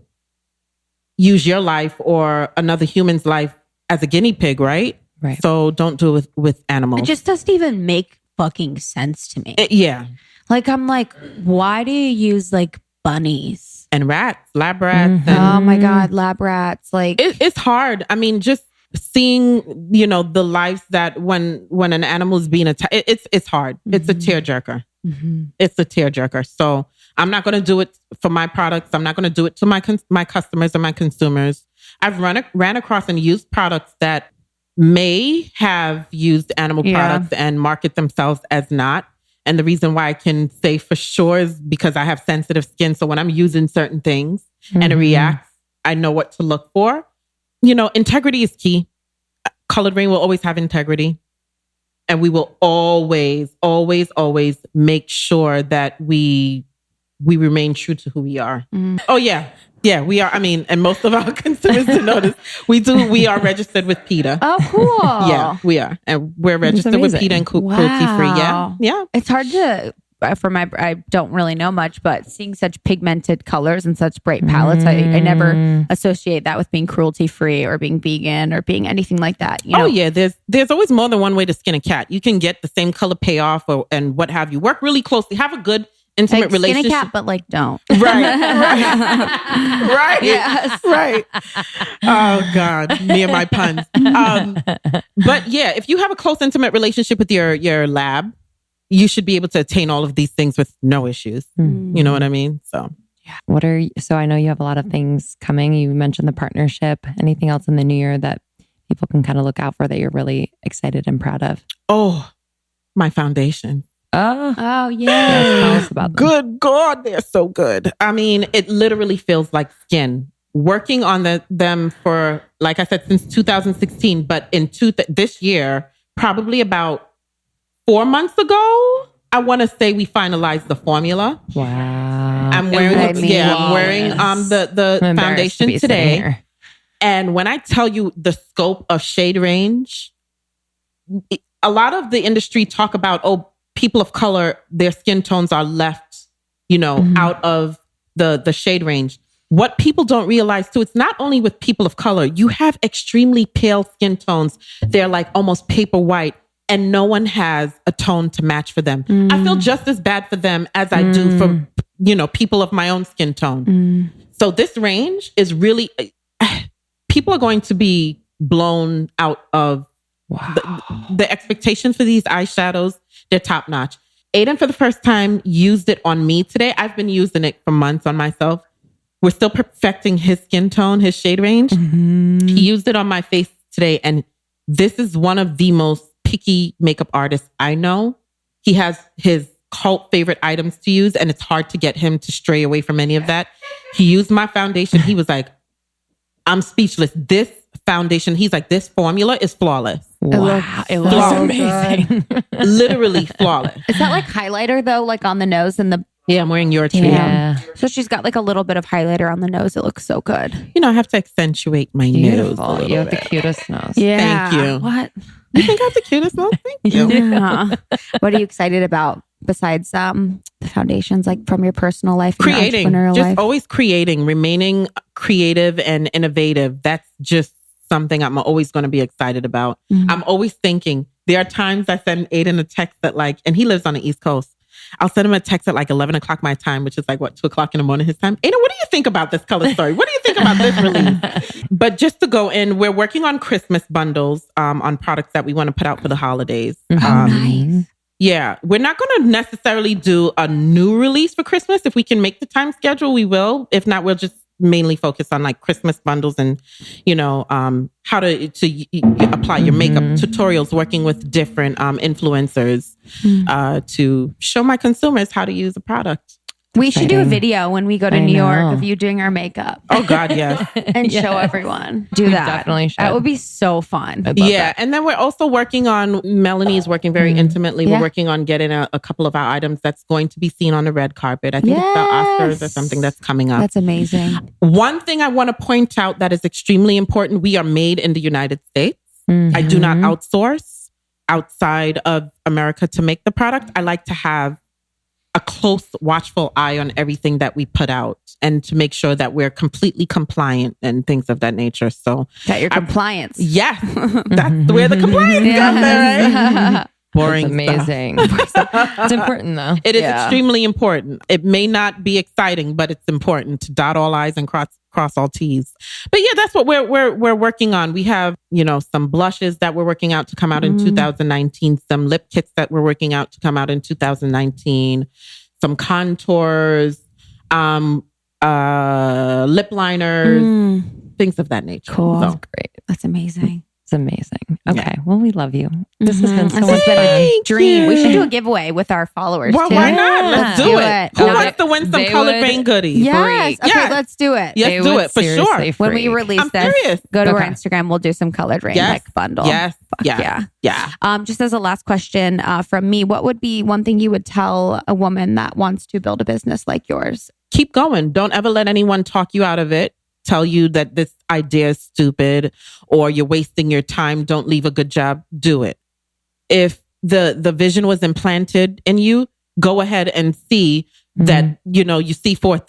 Speaker 1: use your life or another human's life as a guinea pig, right?
Speaker 5: Right.
Speaker 1: So don't do it with animals.
Speaker 4: It just doesn't even make fucking sense to me.
Speaker 1: Like,
Speaker 4: I'm like, why do you use like bunnies?
Speaker 1: And rats, lab rats.
Speaker 4: Oh my God, lab rats. Like
Speaker 1: it's hard. I mean, just seeing, you know, the lives that when an animal is being attacked, it's hard. It's a tearjerker. It's a tearjerker. So I'm not going to do it for my products. I'm not going to do it to my customers or my consumers. I've ran across and used products that may have used animal products and market themselves as not. And the reason why I can say for sure is because I have sensitive skin. So when I'm using certain things and it reacts, I know what to look for. You know, integrity is key. Coloured Raine will always have integrity. And we will always, always, always make sure that we remain true to who we are. Oh, yeah. Yeah, we are. I mean, and most of our consumers to notice, we are registered with PETA.
Speaker 4: Oh, cool.
Speaker 1: Yeah, we are. And we're registered with PETA and cruelty-free. Yeah. Yeah.
Speaker 4: It's hard to, I don't really know much, but seeing such pigmented colors and such bright palettes, I never associate that with being cruelty-free or being vegan or being anything like that. You know?
Speaker 1: Oh, yeah. There's always more than one way to skin a cat. You can get the same color payoff and what have you. Work really closely. Have a good intimate relationship.
Speaker 4: Skin a cat, but like don't.
Speaker 1: Right. Right.
Speaker 4: Yes.
Speaker 1: Right. Oh God, me and my puns. But yeah, if you have a close intimate relationship with your lab, you should be able to attain all of these things with no issues. You know what I mean? So
Speaker 5: yeah. So I know you have a lot of things coming. You mentioned the partnership. Anything else in the new year that people can kind of look out for that you're really excited and proud of?
Speaker 1: Oh, my foundation.
Speaker 4: Oh,
Speaker 5: yeah. Tell us about them.
Speaker 1: Good God, they're so good. I mean, it literally feels like skin. Working on them for, like I said, since 2016, but in this year, probably about 4 months ago, I want to say we finalized the formula.
Speaker 5: Wow.
Speaker 1: I'm wearing the foundation today. And when I tell you the scope of shade range, a lot of the industry talk about, people of color, their skin tones are left, out of the shade range. What people don't realize too, it's not only with people of color. You have extremely pale skin tones. They're like almost paper white and no one has a tone to match for them. I feel just as bad for them as I do for, people of my own skin tone. So this range is really, people are going to be blown out of the expectations for these eyeshadows. They're top notch. Aiden, for the first time, used it on me today. I've been using it for months on myself. We're still perfecting his skin tone, his shade range. He used it on my face today. And this is one of the most picky makeup artists I know. He has his cult favorite items to use, and it's hard to get him to stray away from any of that. He used my foundation. He was like, I'm speechless. This foundation, he's like, this formula is flawless.
Speaker 5: Wow. It looks amazing.
Speaker 1: Literally flawless.
Speaker 4: Is that like highlighter though? Like on the nose and the...
Speaker 1: Yeah, I'm wearing your too.
Speaker 5: Yeah.
Speaker 4: So she's got like a little bit of highlighter on the nose. It looks so good.
Speaker 1: I have to accentuate my nose.
Speaker 5: You have the cutest nose.
Speaker 4: Yeah.
Speaker 1: Thank you.
Speaker 4: What?
Speaker 1: You think I have the cutest nose? Thank you.
Speaker 4: Yeah. What are you excited about besides the foundations, like from your personal life, and
Speaker 1: creating,
Speaker 4: your entrepreneurial
Speaker 1: just
Speaker 4: life?
Speaker 1: always creating, remaining creative and innovative. That's just something I'm always going to be excited about. I'm always thinking. There are times I send Aiden a text that and he lives on the East Coast. I'll send him a text at 11 o'clock my time, which is 2 o'clock in the morning his time. Aiden, what do you think about this color story? What do you think about this release? But just to go in, we're working on Christmas bundles on products that we want to put out for the holidays.
Speaker 4: Nice.
Speaker 1: Yeah, we're not going to necessarily do a new release for Christmas. If we can make the time schedule, we will. If not, we'll just mainly focus on Christmas bundles and, how to apply your makeup tutorials, working with different influencers to show my consumers how to use a product.
Speaker 4: We should do a video when we go to New York of you doing our makeup.
Speaker 1: Oh God, yes.
Speaker 4: And show everyone. Do that.
Speaker 5: Definitely should.
Speaker 4: That would be so fun.
Speaker 1: Yeah. And then we're also working on, Melanie's working very intimately. We're working on getting a couple of our items that's going to be seen on the red carpet. I think it's the Oscars or something that's coming up.
Speaker 4: That's amazing.
Speaker 1: One thing I want to point out that is extremely important. We are made in the United States. I do not outsource outside of America to make the product. I like to have a close, watchful eye on everything that we put out and to make sure that we're completely compliant and things of that nature. So
Speaker 4: that your compliance.
Speaker 1: Yes. That's where the compliance comes in, right? Boring.
Speaker 5: That's amazing. It's important though.
Speaker 1: It is extremely important. It may not be exciting, but it's important to dot all I's and cross all T's. But yeah, that's what we're working on. We have, some blushes that we're working out to come out in 2019, some lip kits that we're working out to come out in 2019, some contours, lip liners, things of that nature.
Speaker 4: Cool.
Speaker 1: So,
Speaker 5: great.
Speaker 4: That's amazing.
Speaker 5: It's amazing. Okay. Well, we love you. This has been so
Speaker 4: This
Speaker 5: much
Speaker 4: has been a
Speaker 5: fun.
Speaker 4: dream. We should do a giveaway with our followers.
Speaker 1: Well,
Speaker 4: too.
Speaker 1: why not? Let's do it. Who
Speaker 4: No,
Speaker 1: wants to win some
Speaker 5: they
Speaker 1: Coloured
Speaker 5: would-
Speaker 1: Raine goodies?
Speaker 4: Yes. Okay,
Speaker 1: Yes.
Speaker 4: let's do it.
Speaker 1: Yes, do
Speaker 5: would
Speaker 1: it for sure.
Speaker 5: seriously
Speaker 4: When we
Speaker 5: freak.
Speaker 4: release
Speaker 1: I'm
Speaker 4: this,
Speaker 1: serious.
Speaker 4: go to our
Speaker 5: Okay.
Speaker 4: Instagram. We'll do some Coloured Raine
Speaker 1: Yes.
Speaker 4: like bundle.
Speaker 1: Yes.
Speaker 4: Fuck
Speaker 1: Yeah.
Speaker 4: yeah.
Speaker 1: Yeah.
Speaker 4: Just as a last question from me, what would be one thing you would tell a woman that wants to build a business like yours?
Speaker 1: Keep going. Don't ever let anyone talk you out of it. Tell you that this idea is stupid or you're wasting your time. Don't leave a good job. Do it. If the vision was implanted in you, go ahead and see that, you see forth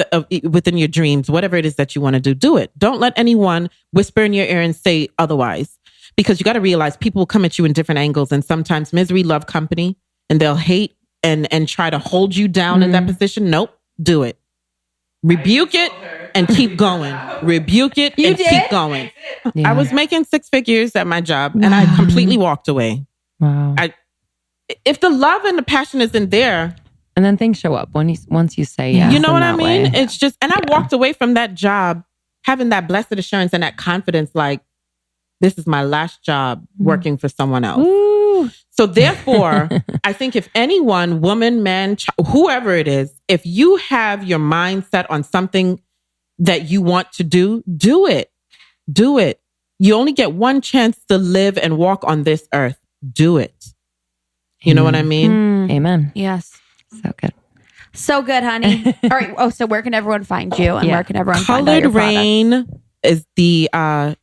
Speaker 1: within your dreams, whatever it is that you want to do, do it. Don't let anyone whisper in your ear and say otherwise, because you got to realize people will come at you in different angles, and sometimes misery love company, and they'll hate and try to hold you down in that position. Nope. Do it. Rebuke it and keep going. Rebuke it and keep going.
Speaker 5: Yeah.
Speaker 1: I was making 6 figures at my job and I completely walked away.
Speaker 5: Wow.
Speaker 1: If the love and the passion isn't there,
Speaker 5: And then things show up once you say yes.
Speaker 1: you know
Speaker 5: in
Speaker 1: what I
Speaker 5: that
Speaker 1: mean?
Speaker 5: way.
Speaker 1: It's just, and I walked away from that job having that blessed assurance and that confidence, like, this is my last job working for someone else.
Speaker 5: Ooh.
Speaker 1: So therefore, I think if anyone, woman, man, whoever it is, if you have your mind set on something that you want to do, do it. Do it. You only get one chance to live and walk on this earth. Do it. You know what I mean?
Speaker 5: Amen.
Speaker 4: Yes.
Speaker 5: So good.
Speaker 4: So good, honey. All right. Oh, so where can everyone find you, and where can everyone find all
Speaker 1: Coloured
Speaker 4: your products?
Speaker 1: Raine is the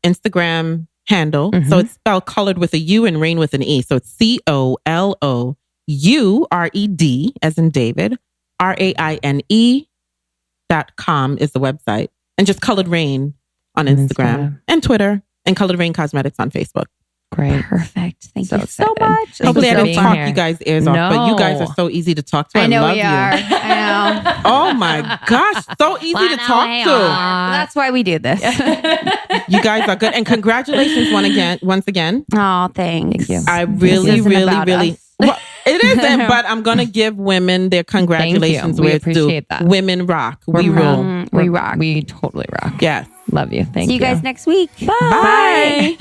Speaker 1: Instagram handle. So it's spelled colored with a U and rain with an E. So it's COLOURED as in David, RAINE.com is the website. And just Coloured Raine on Instagram and Twitter, and Coloured Raine Cosmetics on Facebook.
Speaker 5: Great.
Speaker 4: Perfect. Thank you so
Speaker 5: excited.
Speaker 4: much.
Speaker 5: Thank
Speaker 1: Hopefully
Speaker 5: you
Speaker 1: I
Speaker 5: for
Speaker 1: didn't
Speaker 5: being
Speaker 1: talk
Speaker 5: here.
Speaker 1: you guys' ears off, but you guys
Speaker 5: No.
Speaker 1: are so easy to talk to.
Speaker 4: I know
Speaker 1: love
Speaker 4: we
Speaker 1: you.
Speaker 4: are. I know.
Speaker 1: Oh my gosh, so easy to talk to.
Speaker 4: That's why we do this.
Speaker 1: You guys are good. And congratulations once again.
Speaker 4: Oh, thanks.
Speaker 5: Thank you.
Speaker 1: I
Speaker 4: This
Speaker 1: really,
Speaker 4: isn't about
Speaker 1: really,
Speaker 4: us.
Speaker 1: well, it isn't, but I'm going to give women their congratulations.
Speaker 5: We
Speaker 1: where it's due.
Speaker 5: appreciate that.
Speaker 1: Women rock. We rule.
Speaker 4: We rock.
Speaker 5: We totally rock.
Speaker 1: Yes.
Speaker 5: Love you. Thank
Speaker 4: See
Speaker 5: you.
Speaker 4: you guys next week.
Speaker 1: Bye.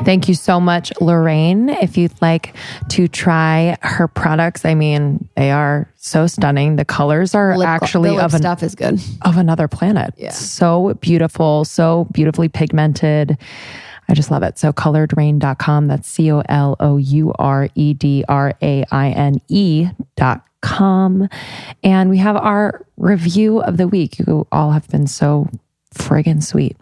Speaker 5: Thank you so much, Loraine. If you'd like to try her products, I mean, they are so stunning. The colors are actually
Speaker 2: the lip stuff is good.
Speaker 5: of another planet.
Speaker 2: Yeah.
Speaker 5: So beautiful, so beautifully pigmented. I just love it. So colourdraine.com. That's COLOUREDRAINE.com. And we have our review of the week. You all have been so friggin' sweet.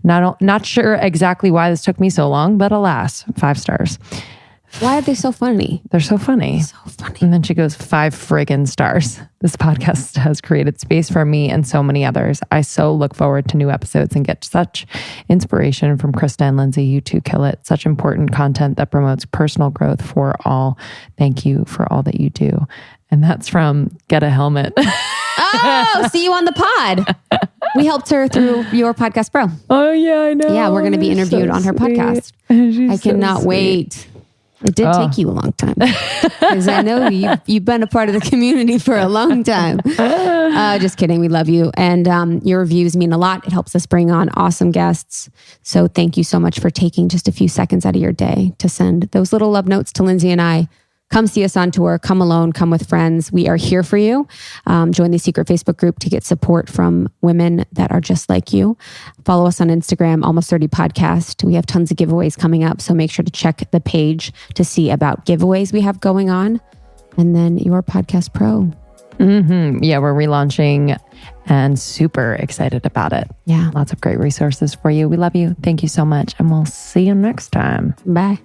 Speaker 5: Not sure exactly why this took me so long, but alas, 5 stars.
Speaker 2: Why are they so funny?
Speaker 5: They're so funny.
Speaker 2: So funny.
Speaker 5: And then she goes, 5 friggin' stars. This podcast has created space for me and so many others. I so look forward to new episodes and get such inspiration from Krista and Lindsay. You two kill it. Such important content that promotes personal growth for all. Thank you for all that you do. And that's from Get a Helmet.
Speaker 2: Oh, see you on the pod. We helped her through your podcast, bro.
Speaker 5: Oh, yeah, I know.
Speaker 2: Yeah, we're going to be interviewed on her podcast. I cannot wait. It did take you a long time because I know you've been a part of the community for a long time. Just kidding. We love you. And your reviews mean a lot. It helps us bring on awesome guests. So thank you so much for taking just a few seconds out of your day to send those little love notes to Lindsay and I. Come see us on tour. Come alone. Come with friends. We are here for you. Join the secret Facebook group to get support from women that are just like you. Follow us on Instagram, Almost 30 Podcast. We have tons of giveaways coming up. So make sure to check the page to see about giveaways we have going on. And then Your Podcast Pro.
Speaker 5: Yeah, we're relaunching and super excited about it.
Speaker 2: Yeah.
Speaker 5: Lots of great resources for you. We love you. Thank you so much. And we'll see you next time.
Speaker 2: Bye.